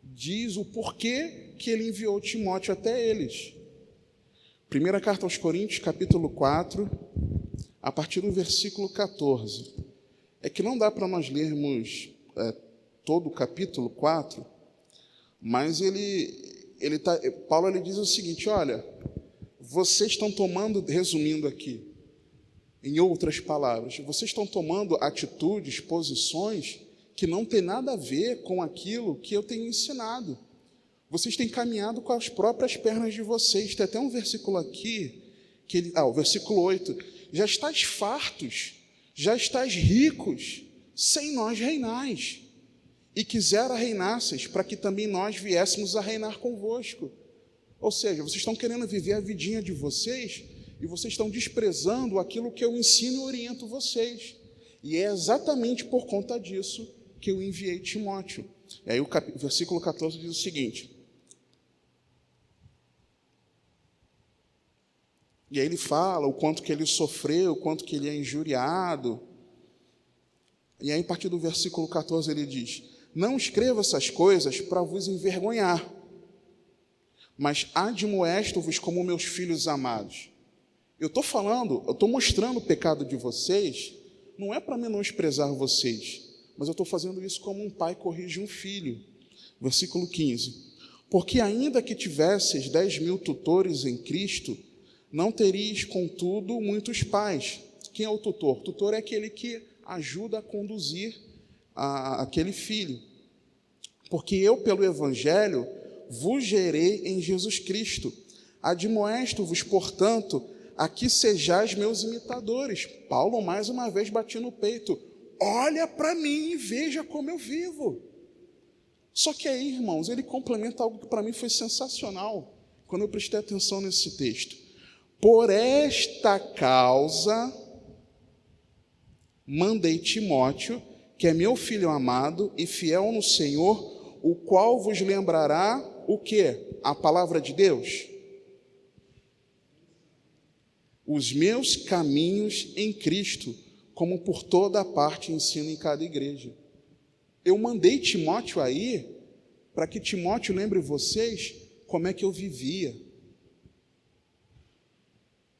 diz o porquê que ele enviou Timóteo até eles. Primeira carta aos Coríntios, capítulo 4, a partir do versículo 14. É que não dá para nós lermos todo o capítulo 4, mas Paulo ele diz o seguinte: olha, vocês estão tomando, resumindo aqui, em outras palavras, vocês estão tomando atitudes, posições que não tem nada a ver com aquilo que eu tenho ensinado. Vocês têm caminhado com as próprias pernas de vocês. Tem até um versículo aqui, o versículo 8. Já estáis fartos, já estáis ricos, sem nós reinais. E quisera reinasseis, para que também nós viéssemos a reinar convosco. Ou seja, vocês estão querendo viver a vidinha de vocês, e vocês estão desprezando aquilo que eu ensino e oriento vocês. E é exatamente por conta disso que eu enviei Timóteo. E aí o versículo 14 diz o seguinte: E aí ele fala o quanto que ele sofreu, o quanto que ele é injuriado. E aí, a partir do versículo 14, ele diz: não escrevo essas coisas para vos envergonhar, mas admoesto-vos como meus filhos amados. Eu estou mostrando o pecado de vocês, não é para menosprezar vocês, mas eu estou fazendo isso como um pai corrige um filho. Versículo 15: porque ainda que tivesseis 10.000 tutores em Cristo, não teríeis, contudo, muitos pais. Quem é o tutor? O tutor é aquele que ajuda a conduzir aquele filho. Porque eu, pelo Evangelho, vos gerei em Jesus Cristo. Admoesto-vos, portanto, a que sejais meus imitadores. Paulo, mais uma vez, bate no peito. Olha para mim e veja como eu vivo. Só que aí, irmãos, ele complementa algo que para mim foi sensacional, quando eu prestei atenção nesse texto. Por esta causa, mandei Timóteo, que é meu filho amado e fiel no Senhor, o qual vos lembrará o quê? A palavra de Deus? Os meus caminhos em Cristo, como por toda a parte ensino em cada igreja. Eu mandei Timóteo aí, para que Timóteo lembre vocês como é que eu vivia.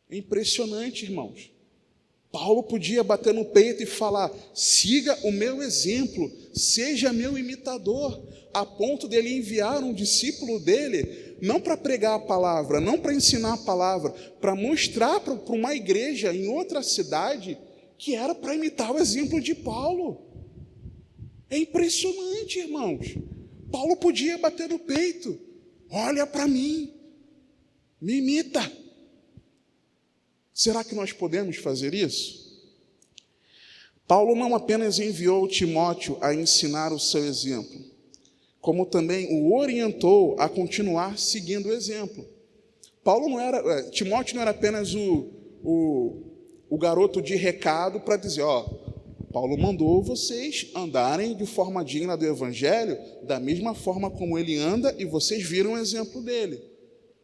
É impressionante, irmãos. Paulo podia bater no peito e falar: siga o meu exemplo, seja meu imitador, a ponto dele enviar um discípulo dele, não para pregar a palavra, não para ensinar a palavra, para mostrar para uma igreja em outra cidade que era para imitar o exemplo de Paulo. É impressionante, irmãos. Paulo podia bater no peito: olha para mim, me imita. Será que nós podemos fazer isso? Paulo não apenas enviou Timóteo a ensinar o seu exemplo, como também o orientou a continuar seguindo o exemplo. Timóteo não era apenas o garoto de recado para dizer: Paulo mandou vocês andarem de forma digna do Evangelho, da mesma forma como ele anda, e vocês viram o exemplo dele.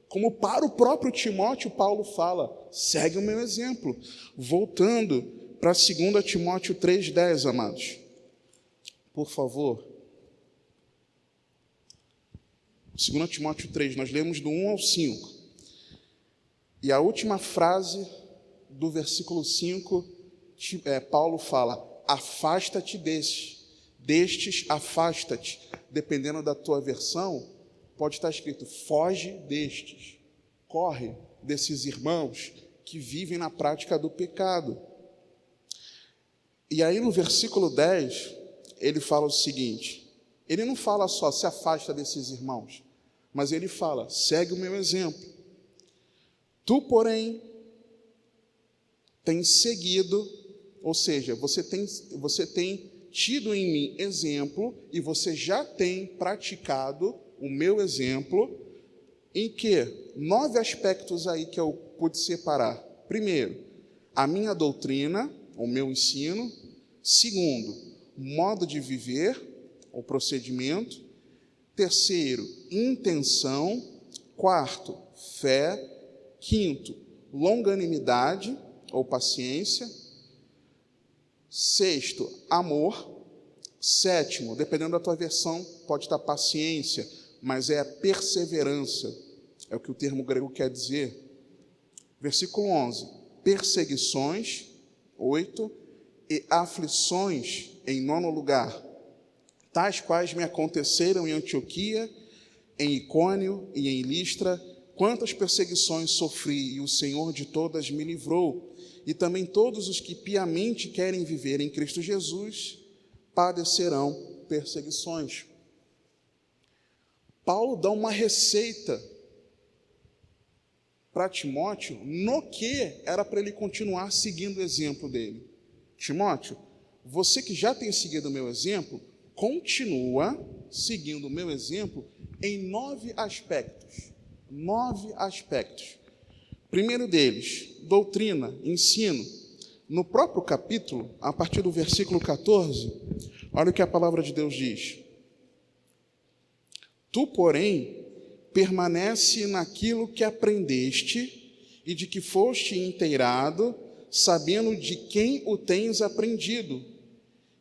Como para o próprio Timóteo, Paulo fala: segue o meu exemplo. Voltando para 2 Timóteo 3,10, amados. Por favor. 2 Timóteo 3, nós lemos do 1 ao 5. E a última frase do versículo 5, Paulo fala: afasta-te destes afasta-te. Dependendo da tua versão, pode estar escrito: foge destes, corre desses irmãos que vivem na prática do pecado. E aí no versículo 10, ele fala o seguinte, ele não fala só se afasta desses irmãos, mas ele fala: segue o meu exemplo. Tu, porém, tens seguido, ou seja, você tem tido em mim exemplo, e você já tem praticado o meu exemplo, em que 9 aspectos aí que eu pude separar. Primeiro, a minha doutrina, o meu ensino. Segundo, modo de viver, o procedimento. Terceiro, intenção. Quarto, fé. Quinto, longanimidade ou paciência. Sexto, amor. Sétimo, dependendo da tua versão, pode estar paciência, mas é a perseverança, é o que o termo grego quer dizer. Versículo 11, perseguições. 8, e aflições, em 9º lugar, tais quais me aconteceram em Antioquia, em Icônio e em Listra. Quantas perseguições sofri, e o Senhor de todas me livrou. E também todos os que piamente querem viver em Cristo Jesus padecerão perseguições. Paulo dá uma receita para Timóteo no que era para ele continuar seguindo o exemplo dele. Timóteo, você que já tem seguido o meu exemplo, continua seguindo o meu exemplo em 9 aspectos. 9 aspectos. Primeiro deles, doutrina, ensino. No próprio capítulo, a partir do versículo 14, olha o que a palavra de Deus diz. Tu, porém, permanece naquilo que aprendeste e de que foste inteirado, sabendo de quem o tens aprendido,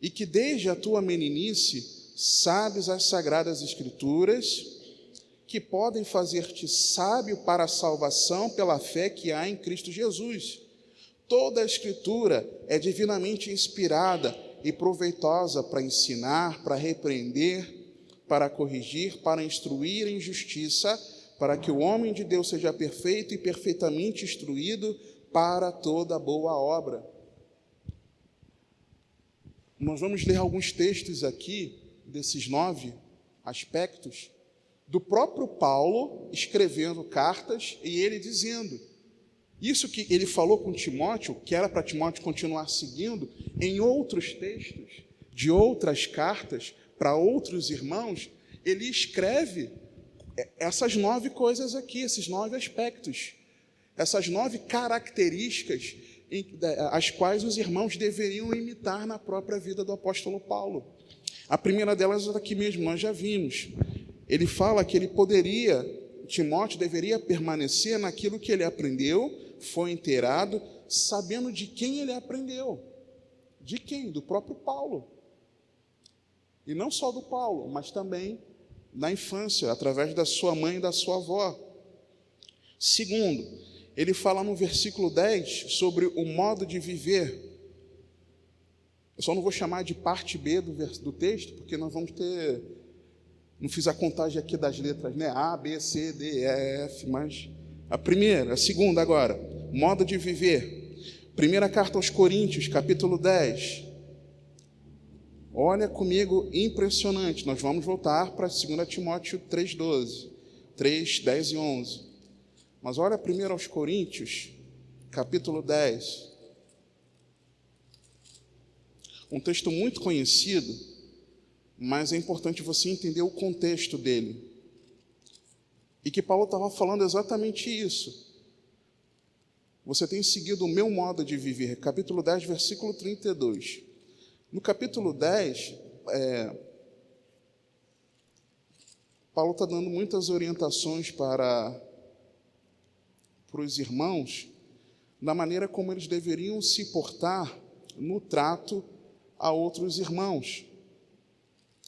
e que desde a tua meninice sabes as sagradas Escrituras, que podem fazer-te sábio para a salvação pela fé que há em Cristo Jesus. Toda a Escritura é divinamente inspirada e proveitosa para ensinar, para repreender, para corrigir, para instruir em justiça, para que o homem de Deus seja perfeito e perfeitamente instruído para toda boa obra. Nós vamos ler alguns textos aqui, desses 9 aspectos, do próprio Paulo escrevendo cartas e ele dizendo isso que ele falou com Timóteo, que era para Timóteo continuar seguindo, em outros textos, de outras cartas, para outros irmãos, ele escreve essas 9 coisas aqui, esses 9 aspectos, essas 9 características as quais os irmãos deveriam imitar na própria vida do apóstolo Paulo. A primeira delas é aqui mesmo, nós já vimos. Ele fala que Timóteo deveria permanecer naquilo que ele aprendeu, foi inteirado, sabendo de quem ele aprendeu. De quem? Do próprio Paulo. E não só do Paulo, mas também na infância, através da sua mãe e da sua avó. Segundo, ele fala no versículo 10 sobre o modo de viver. Eu só não vou chamar de parte B do texto, porque nós vamos ter... Não fiz a contagem aqui das letras, né? A, B, C, D, E, F, mas... A primeira, a segunda agora, modo de viver. Primeira carta aos Coríntios, capítulo 10. Olha comigo, impressionante. Nós vamos voltar para 2 Timóteo 3:12, 3, 10 e 11. Mas olha primeiro aos Coríntios, capítulo 10. Um texto muito conhecido, mas é importante você entender o contexto dele. E que Paulo estava falando exatamente isso. Você tem seguido o meu modo de viver. Capítulo 10, versículo 32. No capítulo 10, Paulo está dando muitas orientações para os irmãos, da maneira como eles deveriam se portar no trato a outros irmãos,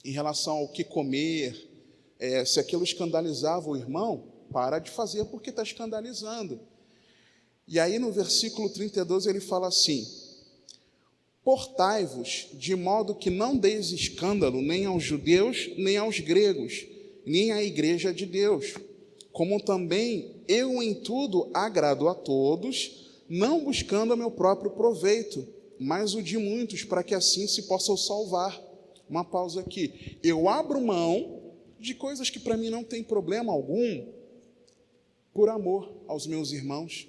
em relação ao que comer, se aquilo escandalizava o irmão, para de fazer porque está escandalizando. E aí no versículo 32 ele fala assim: portai-vos de modo que não deis escândalo nem aos judeus, nem aos gregos, nem à igreja de Deus, como também eu em tudo agrado a todos, não buscando o meu próprio proveito, mas o de muitos, para que assim se possam salvar. Uma pausa aqui. Eu abro mão de coisas que para mim não tem problema algum, por amor aos meus irmãos,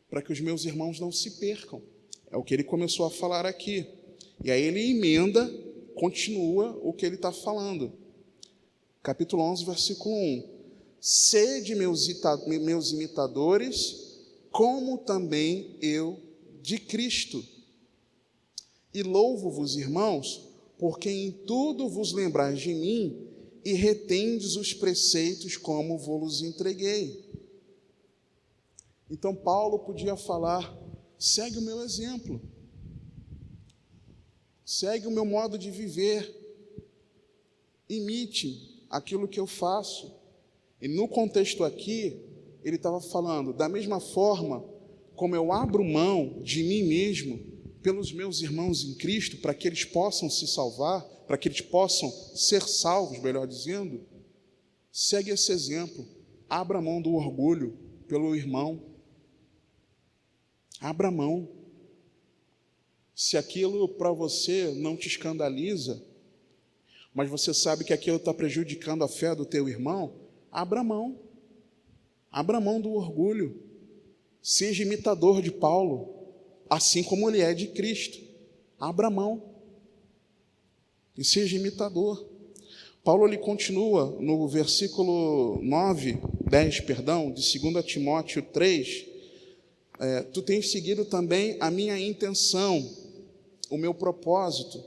para que os meus irmãos não se percam. É o que ele começou a falar aqui. E aí ele emenda, continua o que ele está falando. Capítulo 11, versículo 1. Sede meus imitadores, como também eu de Cristo. E louvo-vos, irmãos, porque em tudo vos lembrais de mim e retendes os preceitos como vos entreguei. Então Paulo podia falar: segue o meu exemplo, segue o meu modo de viver, imite aquilo que eu faço. E no contexto aqui, ele estava falando, da mesma forma como eu abro mão de mim mesmo pelos meus irmãos em Cristo, para que eles possam se salvar, para que eles possam ser salvos, melhor dizendo, segue esse exemplo, abra mão do orgulho pelo irmão, abra mão. Se aquilo para você não te escandaliza, mas você sabe que aquilo está prejudicando a fé do teu irmão, abra mão do orgulho, seja imitador de Paulo, assim como ele é de Cristo, abra mão e seja imitador. Paulo ele continua no versículo 10, de 2 Timóteo 3, tu tens seguido também a minha intenção, o meu propósito.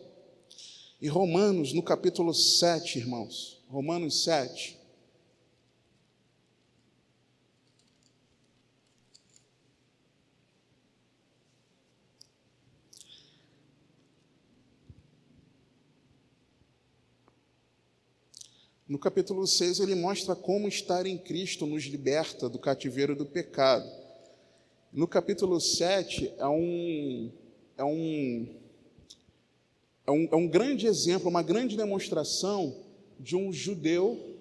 E Romanos, no capítulo 7, irmãos, Romanos 7, No capítulo 6, ele mostra como estar em Cristo nos liberta do cativeiro do pecado. No capítulo 7, é um grande exemplo, uma grande demonstração de um judeu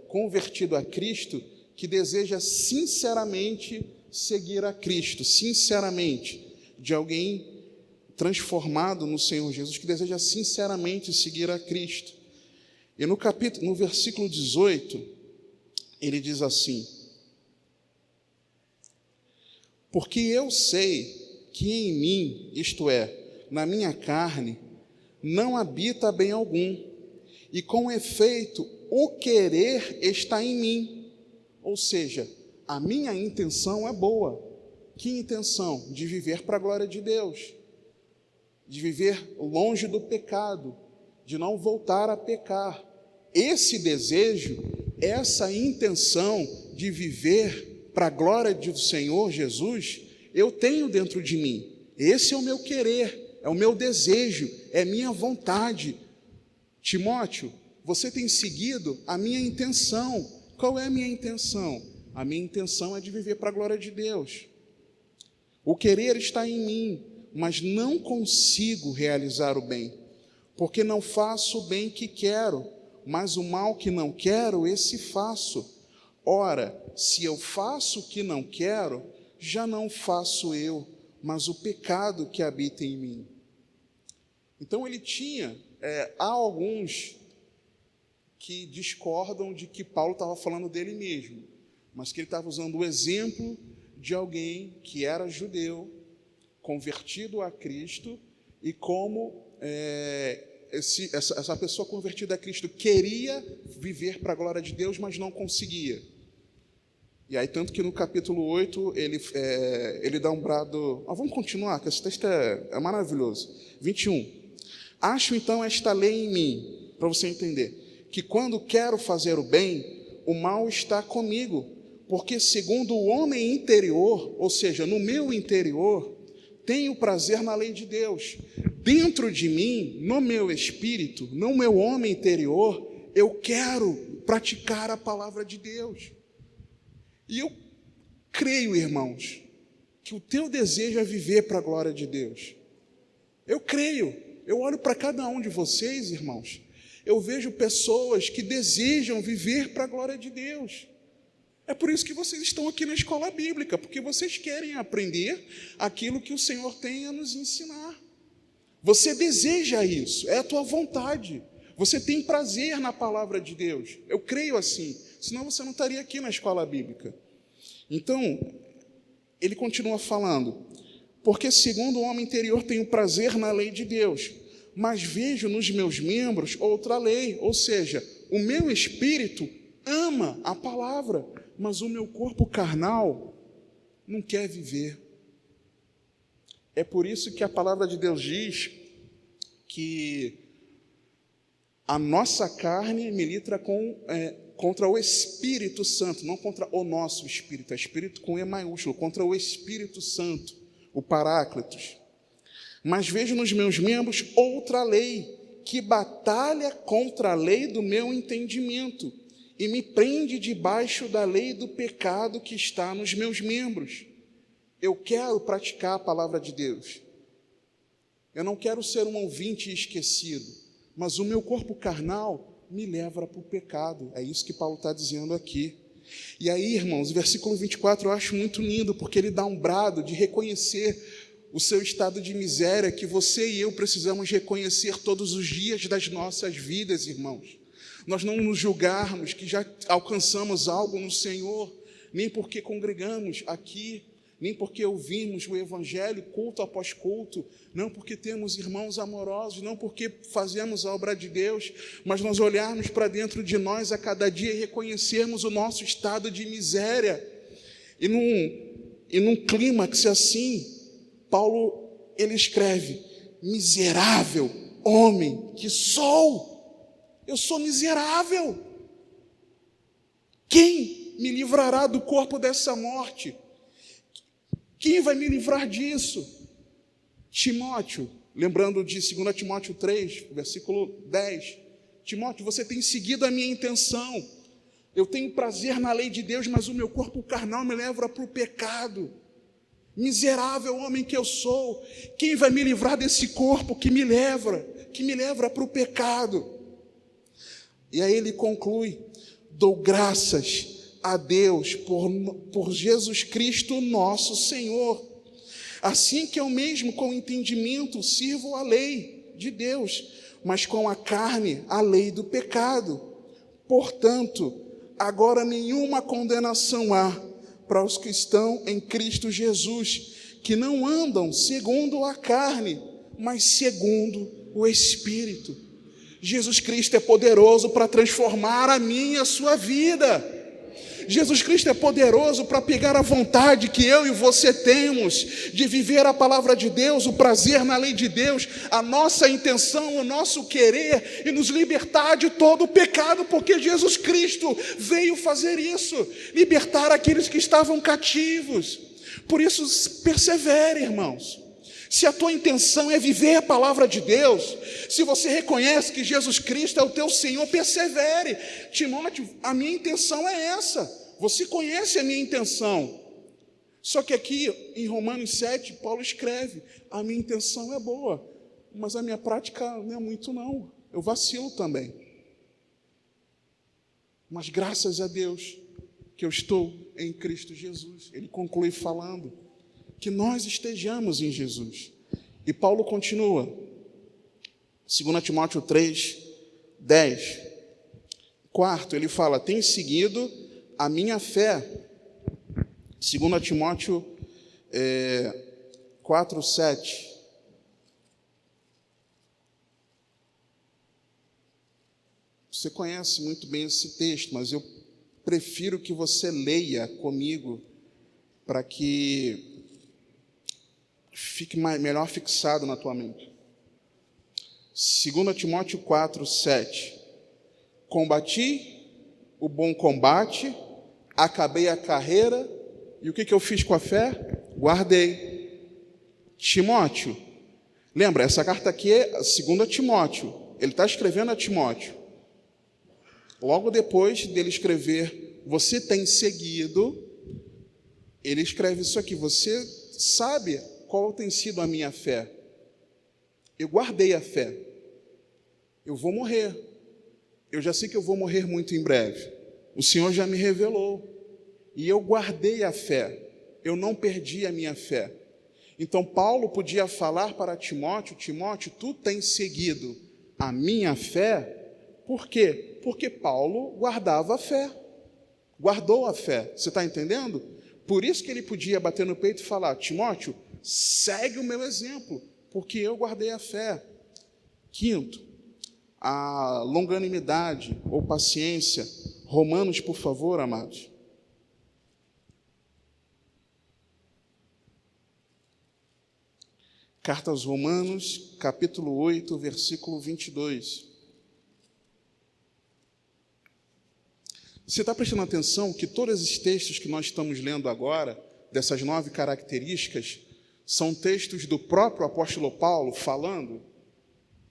convertido a Cristo que deseja sinceramente seguir a Cristo, sinceramente, de alguém transformado no Senhor Jesus, que deseja sinceramente seguir a Cristo. E no versículo 18, ele diz assim: porque eu sei que em mim, isto é, na minha carne, não habita bem algum, e com efeito, o querer está em mim. Ou seja, a minha intenção é boa. Que intenção? De viver para a glória de Deus, de viver longe do pecado, de não voltar a pecar. Esse desejo, essa intenção de viver para a glória do Senhor Jesus, eu tenho dentro de mim. Esse é o meu querer, é o meu desejo, é minha vontade. Timóteo, você tem seguido a minha intenção. Qual é a minha intenção? A minha intenção é de viver para a glória de Deus. O querer está em mim, mas não consigo realizar o bem, porque não faço o bem que quero, mas o mal que não quero, esse faço. Ora, se eu faço o que não quero, já não faço eu, mas o pecado que habita em mim. Então ele tinha, há alguns que discordam de que Paulo estava falando dele mesmo, mas que ele estava usando o exemplo de alguém que era judeu, convertido a Cristo, e como essa pessoa convertida a Cristo queria viver para a glória de Deus, mas não conseguia. E aí, tanto que no capítulo 8, ele dá um brado... vamos continuar, que esse texto é maravilhoso. 21. Acho, então, esta lei em mim, para você entender, que quando quero fazer o bem, o mal está comigo, porque segundo o homem interior, ou seja, no meu interior, tenho prazer na lei de Deus. Dentro de mim, no meu espírito, no meu homem interior, eu quero praticar a palavra de Deus. E eu creio, irmãos, que o teu desejo é viver para a glória de Deus. Eu creio. Eu olho para cada um de vocês, irmãos, eu vejo pessoas que desejam viver para a glória de Deus. É por isso que vocês estão aqui na escola bíblica, porque vocês querem aprender aquilo que o Senhor tem a nos ensinar. Você deseja isso, é a tua vontade. Você tem prazer na palavra de Deus. Eu creio assim, senão você não estaria aqui na escola bíblica. Então, ele continua falando: porque segundo o homem interior tenho prazer na lei de Deus, mas vejo nos meus membros outra lei, ou seja, o meu espírito ama a palavra, mas o meu corpo carnal não quer viver. É por isso que a palavra de Deus diz que a nossa carne milita contra o Espírito Santo, não contra o nosso espírito, é espírito com E maiúsculo, contra o Espírito Santo, o Paráclitos. Mas vejo nos meus membros outra lei, que batalha contra a lei do meu entendimento, e me prende debaixo da lei do pecado que está nos meus membros. Eu quero praticar a palavra de Deus. Eu não quero ser um ouvinte esquecido, mas o meu corpo carnal me leva para o pecado. É isso que Paulo está dizendo aqui. E aí, irmãos, o versículo 24 eu acho muito lindo, porque ele dá um brado de reconhecer o seu estado de miséria, que você e eu precisamos reconhecer todos os dias das nossas vidas, irmãos. Nós não nos julgarmos que já alcançamos algo no Senhor, nem porque congregamos aqui, nem porque ouvimos o Evangelho culto após culto, não porque temos irmãos amorosos, não porque fazemos a obra de Deus, mas nós olharmos para dentro de nós a cada dia e reconhecermos o nosso estado de miséria. E num clímax assim, Paulo, ele escreve: miserável homem que sou, eu sou miserável. Quem me livrará do corpo dessa morte? Quem vai me livrar disso? Timóteo, lembrando de 2 Timóteo 3, versículo 10, Timóteo, você tem seguido a minha intenção. Eu tenho prazer na lei de Deus, mas o meu corpo carnal me leva para o pecado. Miserável homem que eu sou, quem vai me livrar desse corpo que me leva para o pecado? E aí ele conclui: dou graças a Deus por Jesus Cristo nosso Senhor, assim que eu mesmo com entendimento sirvo a lei de Deus, mas com a carne a lei do pecado. Portanto, agora nenhuma condenação há para os que estão em Cristo Jesus, que não andam segundo a carne, mas segundo o Espírito. Jesus Cristo é poderoso para transformar a minha e a sua vida. Jesus Cristo é poderoso para pegar a vontade que eu e você temos de viver a palavra de Deus, o prazer na lei de Deus, a nossa intenção, o nosso querer, e nos libertar de todo o pecado, porque Jesus Cristo veio fazer isso, libertar aqueles que estavam cativos. Por isso, persevere, irmãos. Se a tua intenção é viver a palavra de Deus, se você reconhece que Jesus Cristo é o teu Senhor, persevere. Timóteo, a minha intenção é essa. Você conhece a minha intenção. Só que aqui, em Romanos 7, Paulo escreve: a minha intenção é boa, mas a minha prática não é muito não. Eu vacilo também. Mas graças a Deus que eu estou em Cristo Jesus. Ele conclui falando que nós estejamos em Jesus. E Paulo continua, 2 Timóteo 3, 10. Quarto, ele fala: tem seguido a minha fé. 2 Timóteo 4, 7. Você conhece muito bem esse texto, mas eu prefiro que você leia comigo para que fique melhor fixado na tua mente. 2 Timóteo 4, 7. Combati o bom combate, acabei a carreira, e o que eu fiz com a fé? Guardei. Timóteo, lembra, essa carta aqui é 2 Timóteo, ele está escrevendo a Timóteo. Logo depois dele escrever, você tem seguido, ele escreve isso aqui: você sabe qual tem sido a minha fé? Eu guardei a fé. Eu vou morrer. Eu já sei que eu vou morrer muito em breve. O Senhor já me revelou. E eu guardei a fé. Eu não perdi a minha fé. Então Paulo podia falar para Timóteo: Timóteo, tu tens seguido a minha fé. Por quê? Porque Paulo guardava a fé. Guardou a fé. Você está entendendo? Por isso que ele podia bater no peito e falar: Timóteo, segue o meu exemplo, porque eu guardei a fé. Quinto, a longanimidade ou paciência. Romanos, por favor, amados. Carta aos Romanos, capítulo 8, versículo 22. Você está prestando atenção que todos esses textos que nós estamos lendo agora, dessas 9 características, são textos do próprio apóstolo Paulo falando?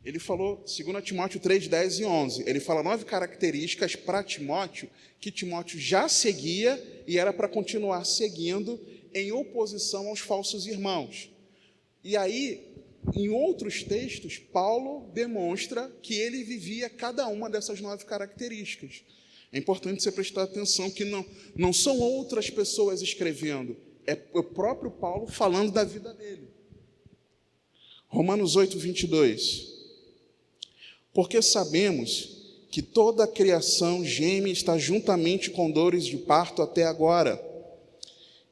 Ele falou, 2 Timóteo 3, 10 e 11, ele fala 9 características para Timóteo, que Timóteo já seguia e era para continuar seguindo em oposição aos falsos irmãos. E aí, em outros textos, Paulo demonstra que ele vivia cada uma dessas 9 características. É importante você prestar atenção que não são outras pessoas escrevendo, é o próprio Paulo falando da vida dele. Romanos 8, 22. Porque sabemos que toda a criação geme e está juntamente com dores de parto até agora.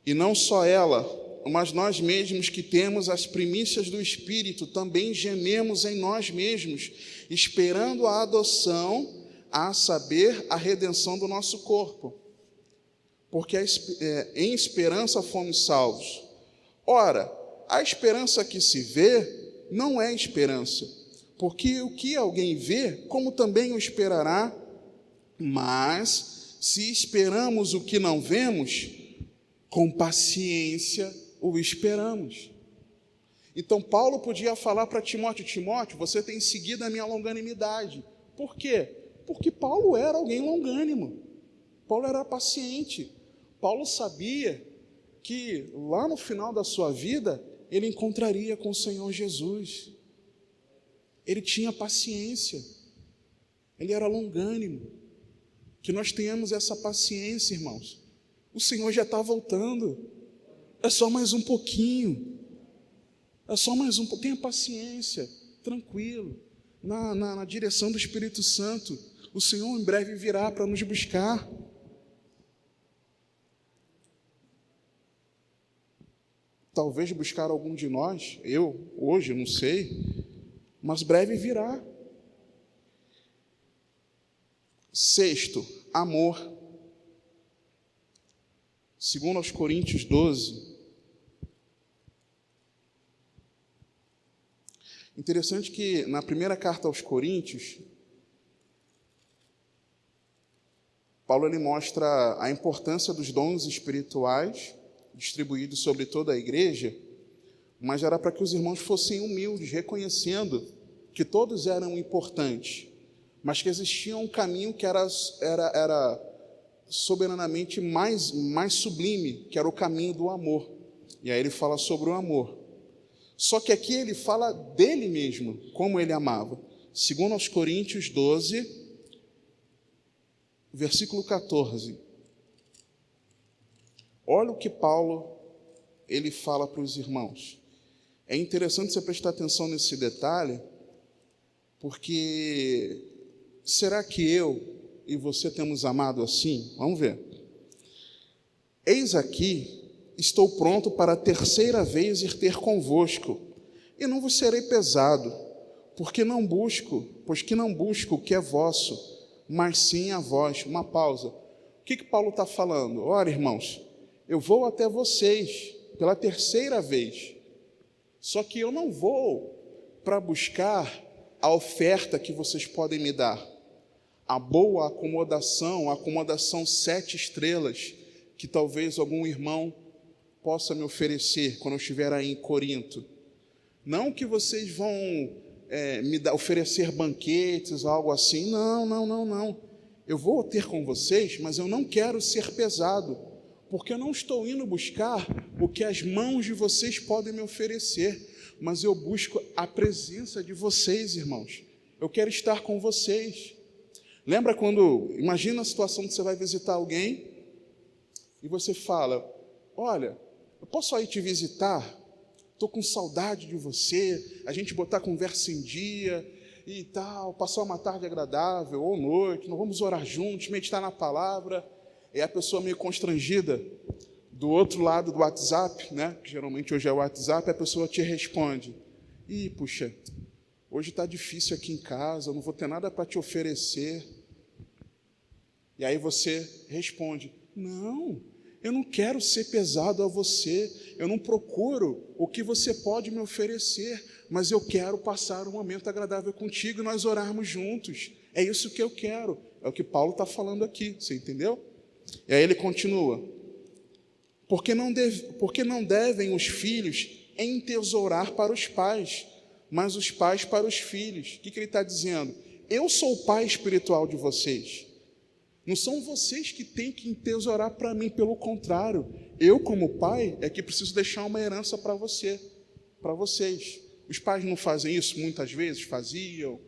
E não só ela, mas nós mesmos que temos as primícias do Espírito, também gememos em nós mesmos, esperando a adoção, a saber, a redenção do nosso corpo. Porque em esperança fomos salvos. Ora, a esperança que se vê não é esperança, porque o que alguém vê, como também o esperará, mas se esperamos o que não vemos, com paciência o esperamos. Então Paulo podia falar para Timóteo: Timóteo, você tem seguido a minha longanimidade. Por quê? Porque Paulo era alguém longânimo. Paulo era paciente. Paulo sabia que lá no final da sua vida, ele encontraria com o Senhor Jesus. Ele tinha paciência. Ele era longânimo. Que nós tenhamos essa paciência, irmãos. O Senhor já está voltando. É só mais um pouquinho. É só mais um pouquinho. Tenha paciência, tranquilo. Na direção do Espírito Santo. O Senhor em breve virá para nos buscar. Talvez buscar algum de nós, eu hoje não sei, mas breve virá. Sexto, amor. Segundo aos Coríntios 12. Interessante que na primeira carta aos Coríntios, Paulo ele mostra a importância dos dons espirituais distribuídos sobre toda a igreja, mas era para que os irmãos fossem humildes, reconhecendo que todos eram importantes, mas que existia um caminho que era soberanamente mais sublime, que era o caminho do amor. E aí ele fala sobre o amor. Só que aqui ele fala dele mesmo, como ele amava. Segundo aos Coríntios 12, versículo 14. Olha o que Paulo ele fala para os irmãos. É interessante você prestar atenção nesse detalhe, porque será que eu e você temos amado assim? Vamos ver. Eis aqui, estou pronto para a terceira vez ir ter convosco, e não vos serei pesado, pois que não busco o que é vosso, mas sim a vós. Uma pausa. O que Paulo está falando? Ora, irmãos, eu vou até vocês pela terceira vez, só que eu não vou para buscar a oferta que vocês podem me dar, a boa acomodação, a acomodação 7 estrelas, que talvez algum irmão possa me oferecer quando eu estiver aí em Corinto. Não que vocês vão oferecer banquetes, algo assim, não. Eu vou ter com vocês, mas eu não quero ser pesado, porque eu não estou indo buscar o que as mãos de vocês podem me oferecer, mas eu busco a presença de vocês, irmãos. Eu quero estar com vocês. Lembra imagina a situação que você vai visitar alguém e você fala, olha, eu posso aí te visitar? Estou com saudade de você, a gente botar a conversa em dia e tal, passar uma tarde agradável ou noite, nós vamos orar juntos, meditar na palavra. E a pessoa meio constrangida, do outro lado do WhatsApp, né, que geralmente hoje é o WhatsApp, a pessoa te responde, puxa, hoje está difícil aqui em casa, eu não vou ter nada para te oferecer. E aí você responde, não, eu não quero ser pesado a você, eu não procuro o que você pode me oferecer, mas eu quero passar um momento agradável contigo e nós orarmos juntos. É isso que eu quero, é o que Paulo está falando aqui, você entendeu? E aí ele continua, porque não devem os filhos entesourar para os pais, mas os pais para os filhos. O que ele está dizendo? Eu sou o pai espiritual de vocês, não são vocês que têm que entesourar para mim, pelo contrário, eu como pai é que preciso deixar uma herança para vocês. Os pais não fazem isso? Muitas vezes faziam,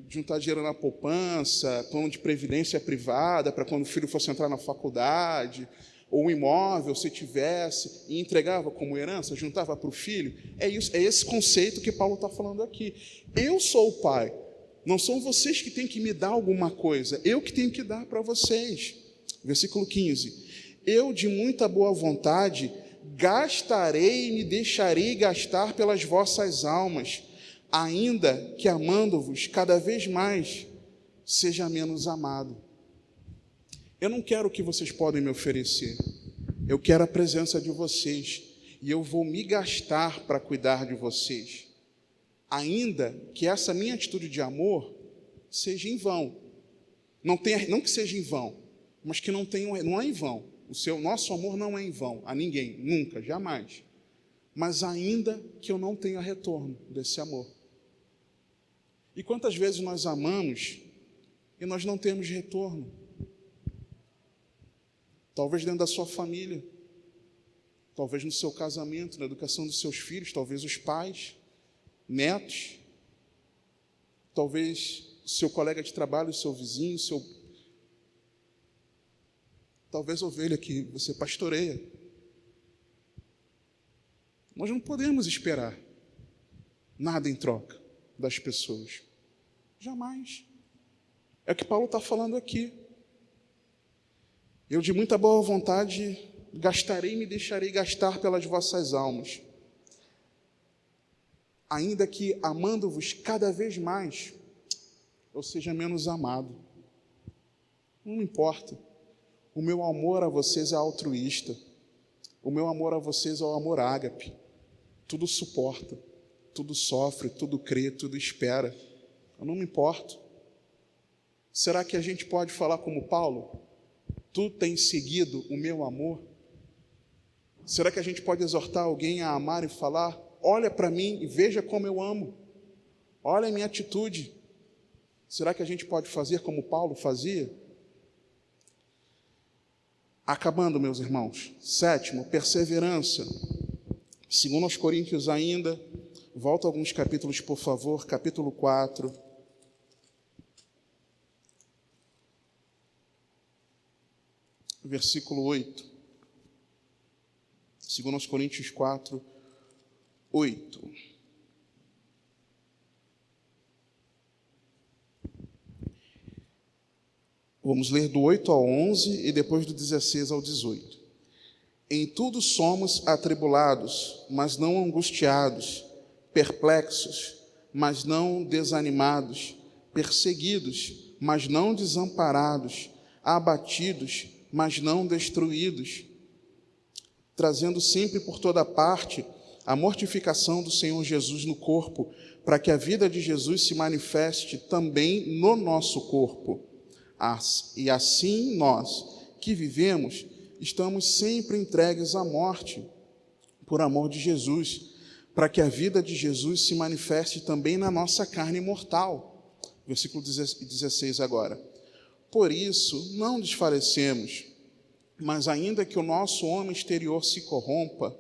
juntar dinheiro na poupança, plano de previdência privada, para quando o filho fosse entrar na faculdade, ou um imóvel, se tivesse, e entregava como herança, juntava para o filho. É esse conceito que Paulo está falando aqui. Eu sou o pai, não são vocês que têm que me dar alguma coisa, eu que tenho que dar para vocês. Versículo 15. Eu, de muita boa vontade, gastarei e me deixarei gastar pelas vossas almas, ainda que amando-vos cada vez mais, seja menos amado. Eu não quero o que vocês podem me oferecer, eu quero a presença de vocês, e eu vou me gastar para cuidar de vocês, ainda que essa minha atitude de amor seja em vão. Não que seja em vão, mas que não é em vão. Nosso amor não é em vão a ninguém, nunca, jamais. Mas ainda que eu não tenha retorno desse amor. E quantas vezes nós amamos e nós não temos retorno? Talvez dentro da sua família, talvez no seu casamento, na educação dos seus filhos, talvez os pais, netos, talvez o seu colega de trabalho, o seu vizinho, talvez a ovelha que você pastoreia. Nós não podemos esperar nada em troca das pessoas. Jamais. É o que Paulo está falando aqui. Eu, de muita boa vontade, gastarei e me deixarei gastar pelas vossas almas, ainda que, amando-vos cada vez mais, eu seja menos amado. Não importa. O meu amor a vocês é altruísta. O meu amor a vocês é o amor ágape. Tudo suporta, tudo sofre, tudo crê, tudo espera. Eu não me importo. Será que a gente pode falar como Paulo? Tu tens seguido o meu amor? Será que a gente pode exortar alguém a amar e falar: olha para mim e veja como eu amo, olha a minha atitude? Será que a gente pode fazer como Paulo fazia? Acabando, meus irmãos. 7, perseverança. 2 Coríntios ainda, volta alguns capítulos, por favor, capítulo 4. Versículo 8. 2 Coríntios 4, 8. Vamos ler do 8 ao 11 e depois do 16 ao 18. Em tudo somos atribulados, mas não angustiados, perplexos, mas não desanimados, perseguidos, mas não desamparados, abatidos, mas não destruídos, trazendo sempre por toda parte a mortificação do Senhor Jesus no corpo, para que a vida de Jesus se manifeste também no nosso corpo. E assim nós, que vivemos, estamos sempre entregues à morte, por amor de Jesus, para que a vida de Jesus se manifeste também na nossa carne mortal. Versículo 16 agora. Por isso, não desfalecemos, mas ainda que o nosso homem exterior se corrompa,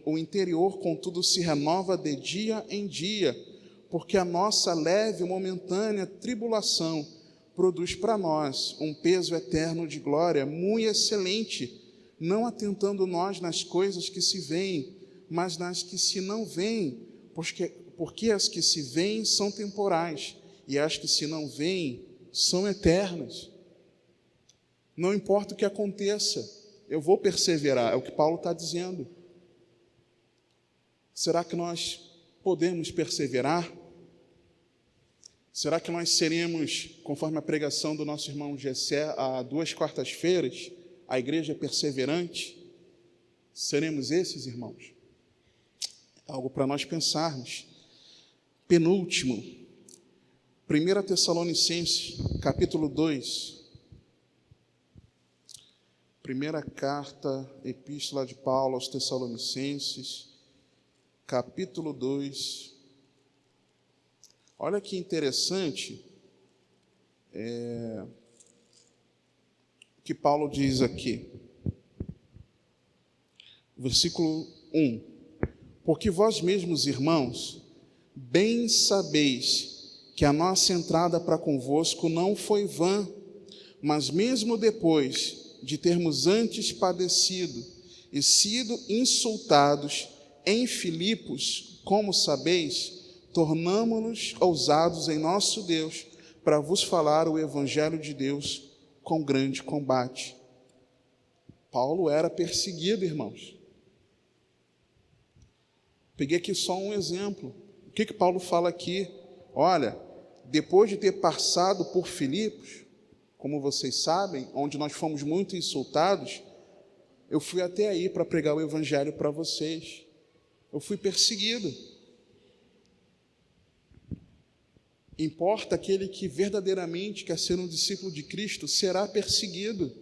o interior, contudo, se renova de dia em dia, porque a nossa leve e momentânea tribulação produz para nós um peso eterno de glória muito excelente, não atentando nós nas coisas que se veem, mas nas que se não veem, porque as que se veem são temporais, e as que se não veem são eternas. Não importa o que aconteça, eu vou perseverar, é o que Paulo está dizendo. Será que nós podemos perseverar? Será que nós seremos, conforme a pregação do nosso irmão Gessé, há 2 quartas-feiras, a igreja perseverante? Seremos esses, irmãos? É algo para nós pensarmos. Penúltimo, 1 Tessalonicenses, capítulo 2. Primeira carta, epístola de Paulo aos Tessalonicenses, capítulo 2. Olha que interessante o que Paulo diz aqui. Versículo 1. Porque vós mesmos, irmãos, bem sabeis que a nossa entrada para convosco não foi vã, mas mesmo depois de termos antes padecido e sido insultados em Filipos, como sabeis, tornamo-nos ousados em nosso Deus para vos falar o Evangelho de Deus com grande combate. Paulo era perseguido, irmãos. Peguei aqui só um exemplo. O que Paulo fala aqui? Olha, depois de ter passado por Filipos, como vocês sabem, onde nós fomos muito insultados, eu fui até aí para pregar o Evangelho para vocês. Eu fui perseguido. Importa aquele que verdadeiramente quer ser um discípulo de Cristo, será perseguido.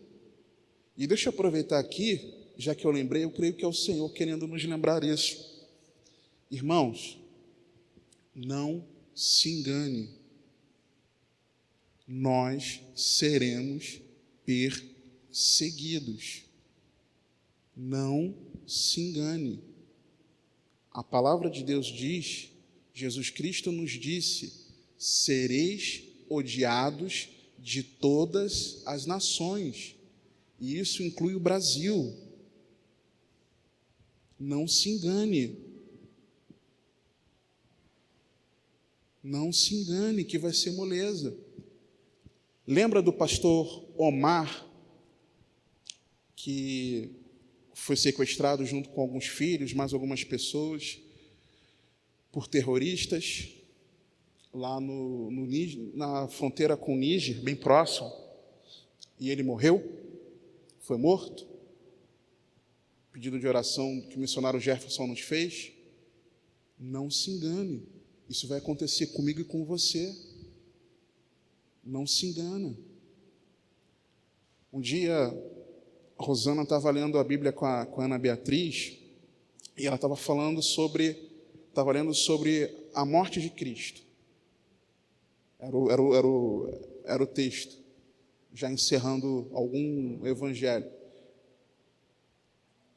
E deixa eu aproveitar aqui, já que eu lembrei, eu creio que é o Senhor querendo nos lembrar isso. Irmãos, não se engane. Nós seremos perseguidos. Não se engane. A palavra de Deus diz, Jesus Cristo nos disse, sereis odiados de todas as nações. E isso inclui o Brasil. Não se engane. Não se engane que vai ser moleza. Lembra do pastor Omar, que foi sequestrado junto com alguns filhos, mais algumas pessoas, por terroristas, lá na fronteira com o Níger, bem próximo, e ele morreu, foi morto? Pedido de oração que o missionário Jefferson nos fez. Não se engane, isso vai acontecer comigo e com você. Não se engana. Um dia, a Rosana estava lendo a Bíblia com a Ana Beatriz, e ela estava lendo sobre a morte de Cristo. Era o texto, já encerrando algum evangelho.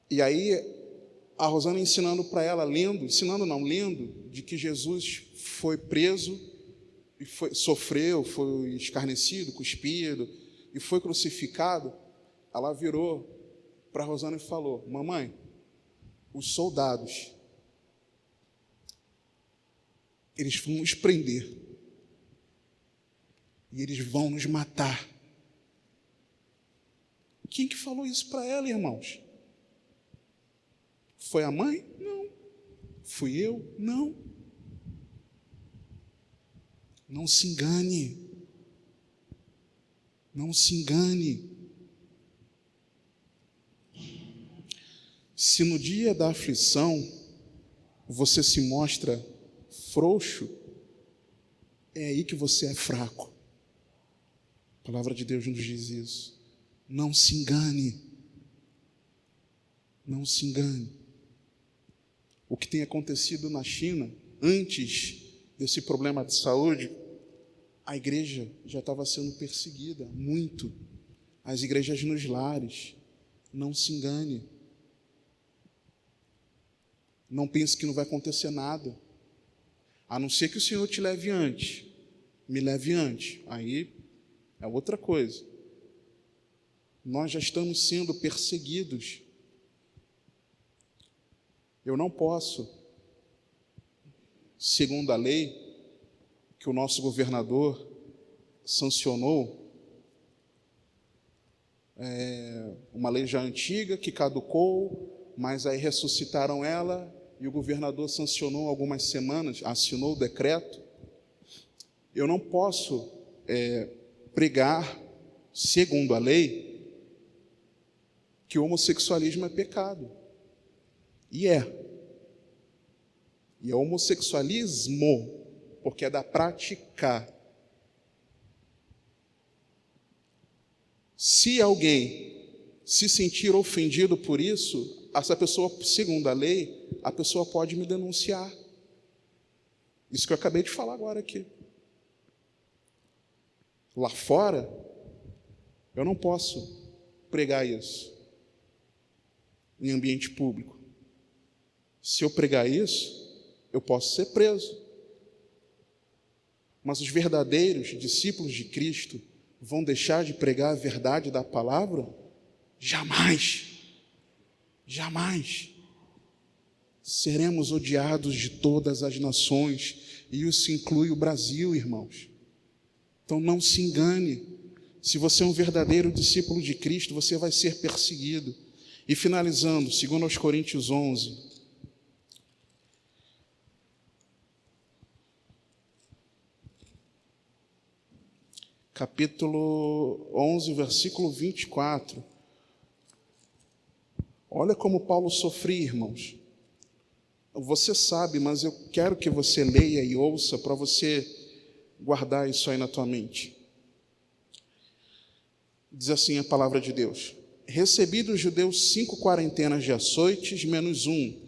E aí, a Rosana ensinando para ela, lendo, de que Jesus foi preso, e sofreu, foi escarnecido, cuspido, e foi crucificado. Ela virou para a Rosana e falou: mamãe, os soldados, eles vão nos prender, e eles vão nos matar. Quem que falou isso para ela, irmãos? Foi a mãe? Não. Fui eu? Não. Não se engane. Não se engane. Se no dia da aflição você se mostra frouxo, é aí que você é fraco. A palavra de Deus nos diz isso. Não se engane. Não se engane. O que tem acontecido na China, antes desse problema de saúde, a igreja já estava sendo perseguida, muito. As igrejas nos lares. Não se engane. Não pense que não vai acontecer nada. A não ser que o Senhor te leve antes. Me leve antes. Aí é outra coisa. Nós já estamos sendo perseguidos. Eu não posso, segundo a lei que o nosso governador sancionou, uma lei já antiga que caducou, mas aí ressuscitaram ela e o governador sancionou algumas semanas, assinou o decreto. Eu não posso pregar, segundo a lei, que o homossexualismo é pecado. E é homossexualismo, porque é da prática. Se alguém se sentir ofendido por isso, essa pessoa, segundo a lei, a pessoa pode me denunciar. Isso que eu acabei de falar agora aqui. Lá fora, eu não posso pregar isso em ambiente público. Se eu pregar isso, eu posso ser preso. Mas os verdadeiros discípulos de Cristo vão deixar de pregar a verdade da palavra? Jamais. Jamais. Seremos odiados de todas as nações, e isso inclui o Brasil, irmãos. Então não se engane. Se você é um verdadeiro discípulo de Cristo, você vai ser perseguido. E finalizando, 2 Coríntios 11. Capítulo 11, versículo 24. Olha como Paulo sofria, irmãos. Você sabe, mas eu quero que você leia e ouça para você guardar isso aí na tua mente. Diz assim a palavra de Deus: recebi dos judeus 5 quarentenas de açoites, menos 1.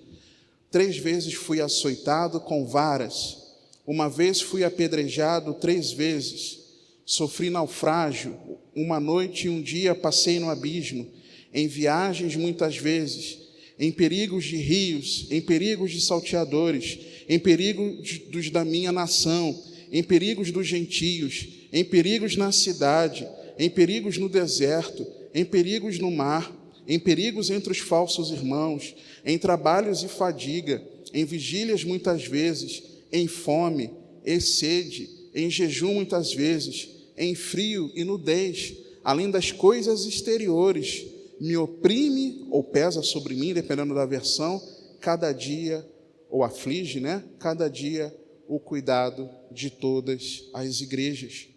3 vezes fui açoitado com varas. Uma vez fui apedrejado 3 vezes, sofri naufrágio, uma noite e um dia passei no abismo, em viagens muitas vezes, em perigos de rios, em perigos de salteadores, em perigos dos da minha nação, em perigos dos gentios, em perigos na cidade, em perigos no deserto, em perigos no mar, em perigos entre os falsos irmãos, em trabalhos e fadiga, em vigílias muitas vezes, em fome e sede, em jejum muitas vezes, em frio e nudez, além das coisas exteriores, me oprime ou pesa sobre mim, dependendo da versão, cada dia, ou aflige, cada dia o cuidado de todas as igrejas.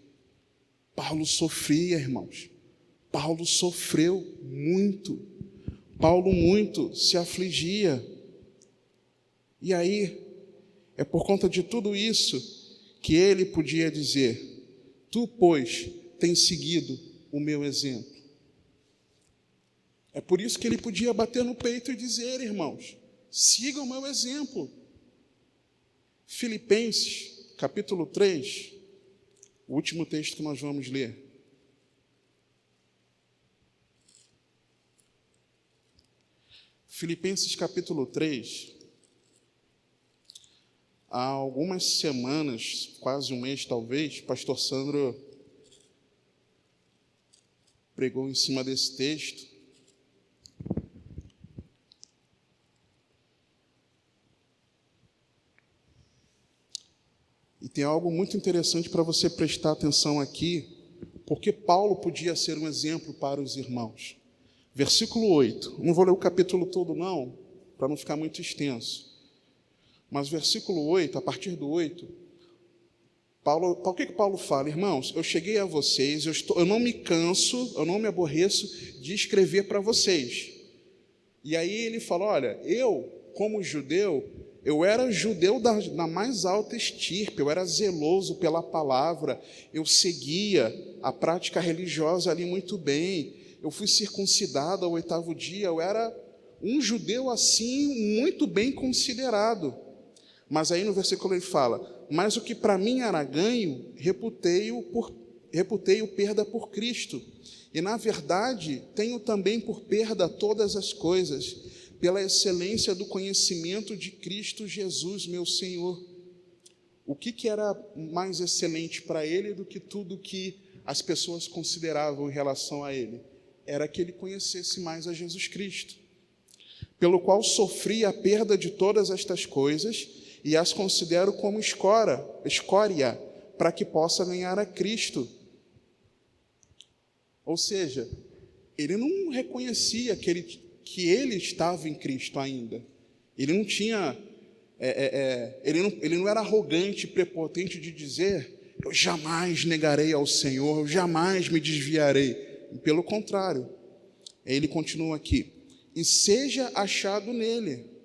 Paulo sofria, irmãos. Paulo sofreu muito. Paulo muito se afligia. E aí, é por conta de tudo isso que ele podia dizer: tu, pois, tens seguido o meu exemplo. É por isso que ele podia bater no peito e dizer: irmãos, sigam o meu exemplo. Filipenses, capítulo 3, o último texto que nós vamos ler. Filipenses, capítulo 3. Há algumas semanas, quase um mês talvez, pastor Sandro pregou em cima desse texto. E tem algo muito interessante para você prestar atenção aqui, porque Paulo podia ser um exemplo para os irmãos. Versículo 8, não vou ler o capítulo todo não, para não ficar muito extenso. Mas versículo 8, a partir do 8, o que Paulo fala? Irmãos, eu cheguei a vocês, eu não me canso, eu não me aborreço de escrever para vocês. E aí ele fala, olha, eu, como judeu, eu era judeu da mais alta estirpe, eu era zeloso pela palavra, eu seguia a prática religiosa ali muito bem, eu fui circuncidado ao 8º dia, eu era um judeu assim, muito bem considerado. Mas aí no versículo ele fala, mas o que para mim era ganho, reputei-o perda por Cristo. E na verdade, tenho também por perda todas as coisas, pela excelência do conhecimento de Cristo Jesus, meu Senhor. O que era mais excelente para ele do que tudo que as pessoas consideravam em relação a ele? Era que ele conhecesse mais a Jesus Cristo, pelo qual sofri a perda de todas estas coisas e as considero como escória, para que possa ganhar a Cristo. Ou seja, ele não reconhecia que ele estava em Cristo ainda. Ele não tinha, ele não era arrogante, prepotente de dizer, eu jamais negarei ao Senhor, eu jamais me desviarei. Pelo contrário, ele continua aqui, e seja achado nele.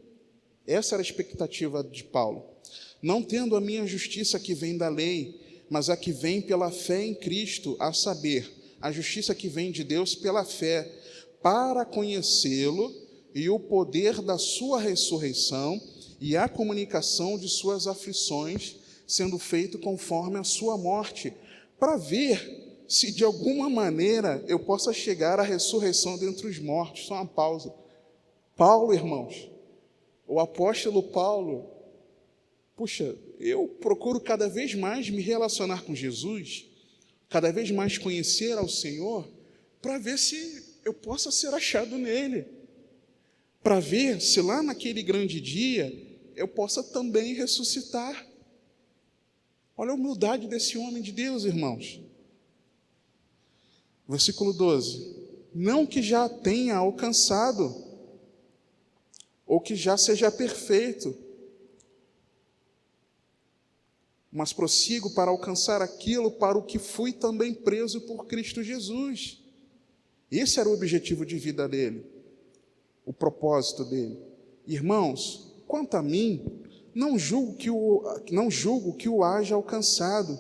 Essa era a expectativa de Paulo. Não tendo a minha justiça que vem da lei, mas a que vem pela fé em Cristo, a saber, a justiça que vem de Deus pela fé, para conhecê-lo e o poder da sua ressurreição e a comunicação de suas aflições, sendo feito conforme a sua morte, para ver se de alguma maneira eu possa chegar à ressurreição dentre os mortos. Só uma pausa. Paulo, irmãos, o apóstolo Paulo, puxa, eu procuro cada vez mais me relacionar com Jesus, cada vez mais conhecer ao Senhor, para ver se eu possa ser achado nele, para ver se lá naquele grande dia eu possa também ressuscitar. Olha a humildade desse homem de Deus, irmãos. Versículo 12, não que já tenha alcançado, ou que já seja perfeito, mas prossigo para alcançar aquilo para o que fui também preso por Cristo Jesus. Esse era o objetivo de vida dele, o propósito dele. Irmãos, quanto a mim, não julgo que o haja alcançado,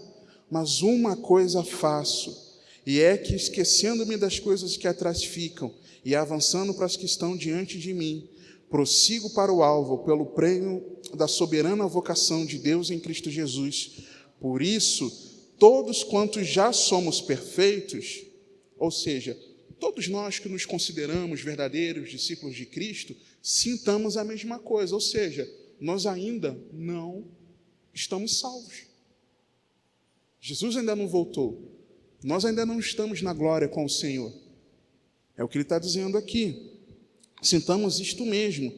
mas uma coisa faço, e é que, esquecendo-me das coisas que atrás ficam, e avançando para as que estão diante de mim, prossigo para o alvo, pelo prêmio da soberana vocação de Deus em Cristo Jesus. Por isso, todos quantos já somos perfeitos, ou seja, todos nós que nos consideramos verdadeiros discípulos de Cristo, sintamos a mesma coisa, ou seja, nós ainda não estamos salvos. Jesus ainda não voltou. Nós ainda não estamos na glória com o Senhor. É o que ele está dizendo aqui. Sintamos isto mesmo.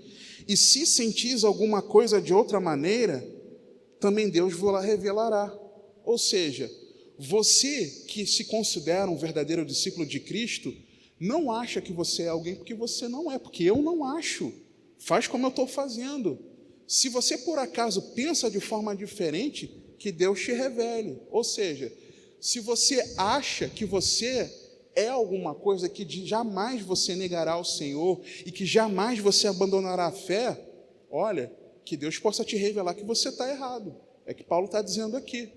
E se sentis alguma coisa de outra maneira, também Deus vos revelará. Ou seja, você que se considera um verdadeiro discípulo de Cristo, não acha que você é alguém porque você não é, porque eu não acho. Faz como eu estou fazendo. Se você por acaso pensa de forma diferente, que Deus te revele. Ou seja, se você acha que você é alguma coisa que jamais você negará ao Senhor e que jamais você abandonará a fé, olha, que Deus possa te revelar que você está errado. É que Paulo está dizendo aqui.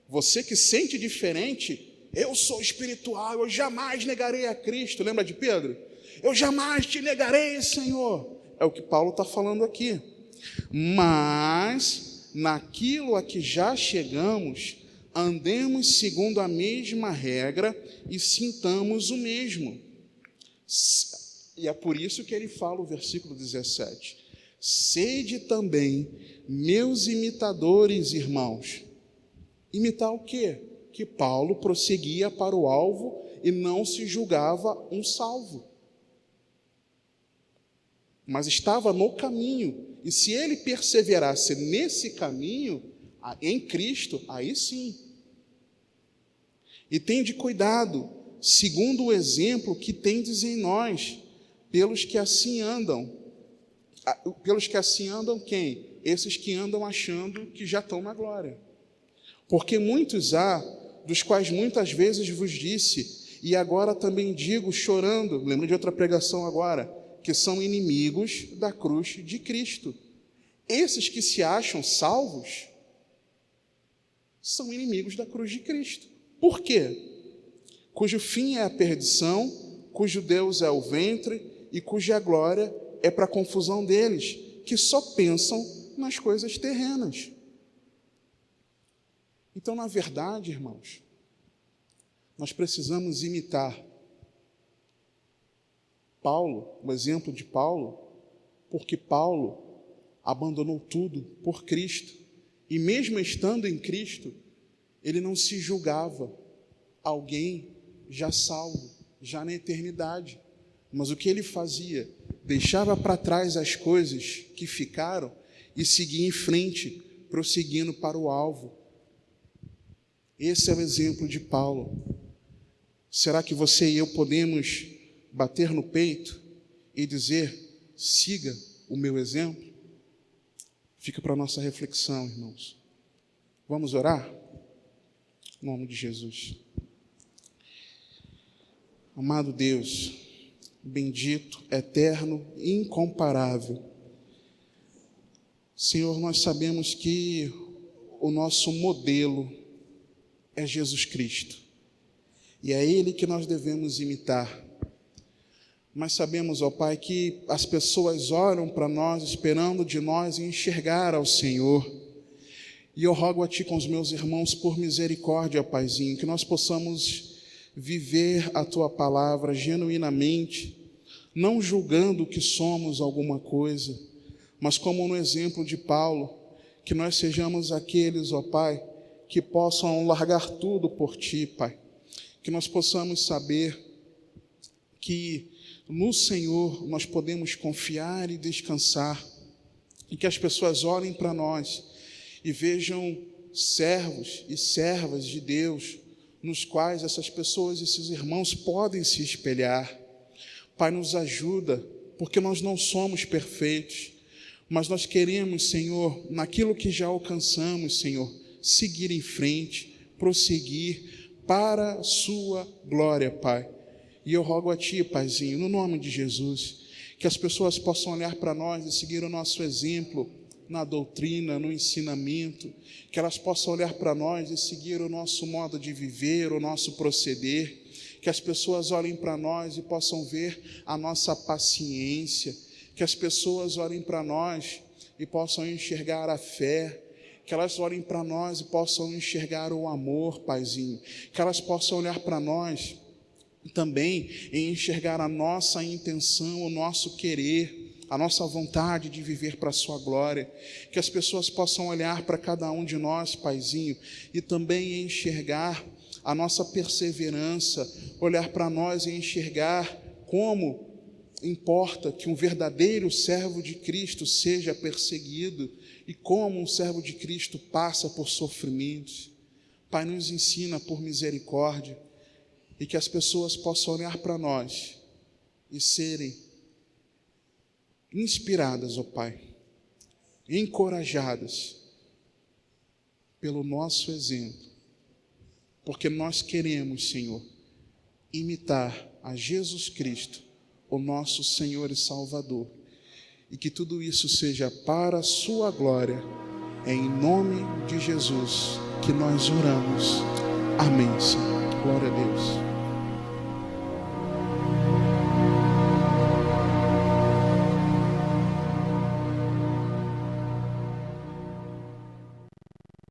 Você que sente diferente, eu sou espiritual, eu jamais negarei a Cristo. Lembra de Pedro? Eu jamais te negarei, Senhor. É o que Paulo está falando aqui. Mas, naquilo a que já chegamos, andemos segundo a mesma regra e sintamos o mesmo. E é por isso que ele fala o versículo 17. Sede também meus imitadores, irmãos. Imitar o quê? Que Paulo prosseguia para o alvo e não se julgava um salvo. Mas estava no caminho. E se ele perseverasse nesse caminho, em Cristo, aí sim. E tende cuidado, segundo o exemplo que tendes em nós, pelos que assim andam. Pelos que assim andam quem? Esses que andam achando que já estão na glória. Porque muitos há, dos quais muitas vezes vos disse, e agora também digo chorando, lembro de outra pregação agora, que são inimigos da cruz de Cristo. Esses que se acham salvos, são inimigos da cruz de Cristo. Por quê? Cujo fim é a perdição, cujo Deus é o ventre e cuja glória é para a confusão deles, que só pensam nas coisas terrenas. Então, na verdade, irmãos, nós precisamos imitar Paulo, o exemplo de Paulo, porque Paulo abandonou tudo por Cristo, e mesmo estando em Cristo, ele não se julgava alguém já salvo, já na eternidade. Mas o que ele fazia? Deixava para trás as coisas que ficaram e seguia em frente, prosseguindo para o alvo. Esse é o exemplo de Paulo. Será que você e eu podemos bater no peito e dizer, siga o meu exemplo? Fica para a nossa reflexão, irmãos. Vamos orar? Em nome de Jesus. Amado Deus, bendito, eterno, incomparável. Senhor, nós sabemos que o nosso modelo é Jesus Cristo. E é Ele que nós devemos imitar. Mas sabemos, ó Pai, que as pessoas oram para nós, esperando de nós enxergar ao Senhor. E eu rogo a Ti com os meus irmãos por misericórdia, Paizinho, que nós possamos viver a Tua palavra genuinamente, não julgando que somos alguma coisa, mas como no exemplo de Paulo, que nós sejamos aqueles, ó Pai, que possam largar tudo por Ti, Pai. Que nós possamos saber que no Senhor nós podemos confiar e descansar, e que as pessoas olhem para nós e vejam servos e servas de Deus, nos quais essas pessoas, esses irmãos podem se espelhar. Pai, nos ajuda, porque nós não somos perfeitos, mas nós queremos, Senhor, naquilo que já alcançamos, Senhor, seguir em frente, prosseguir para a sua glória, Pai. E eu rogo a Ti, Paizinho, no nome de Jesus, que as pessoas possam olhar para nós e seguir o nosso exemplo na doutrina, no ensinamento, que elas possam olhar para nós e seguir o nosso modo de viver, o nosso proceder, que as pessoas olhem para nós e possam ver a nossa paciência, que as pessoas olhem para nós e possam enxergar a fé, que elas olhem para nós e possam enxergar o amor, Paizinho, que elas possam olhar para nós também e enxergar a nossa intenção, o nosso querer, a nossa vontade de viver para a sua glória, que as pessoas possam olhar para cada um de nós, Paizinho, e também enxergar a nossa perseverança, olhar para nós e enxergar como importa que um verdadeiro servo de Cristo seja perseguido e como um servo de Cristo passa por sofrimentos. Pai, nos ensina por misericórdia e que as pessoas possam olhar para nós e serem inspiradas, ó Pai, encorajadas pelo nosso exemplo, porque nós queremos, Senhor, imitar a Jesus Cristo, o nosso Senhor e Salvador, e que tudo isso seja para a sua glória, em nome de Jesus que nós oramos. Amém, Senhor. Glória a Deus.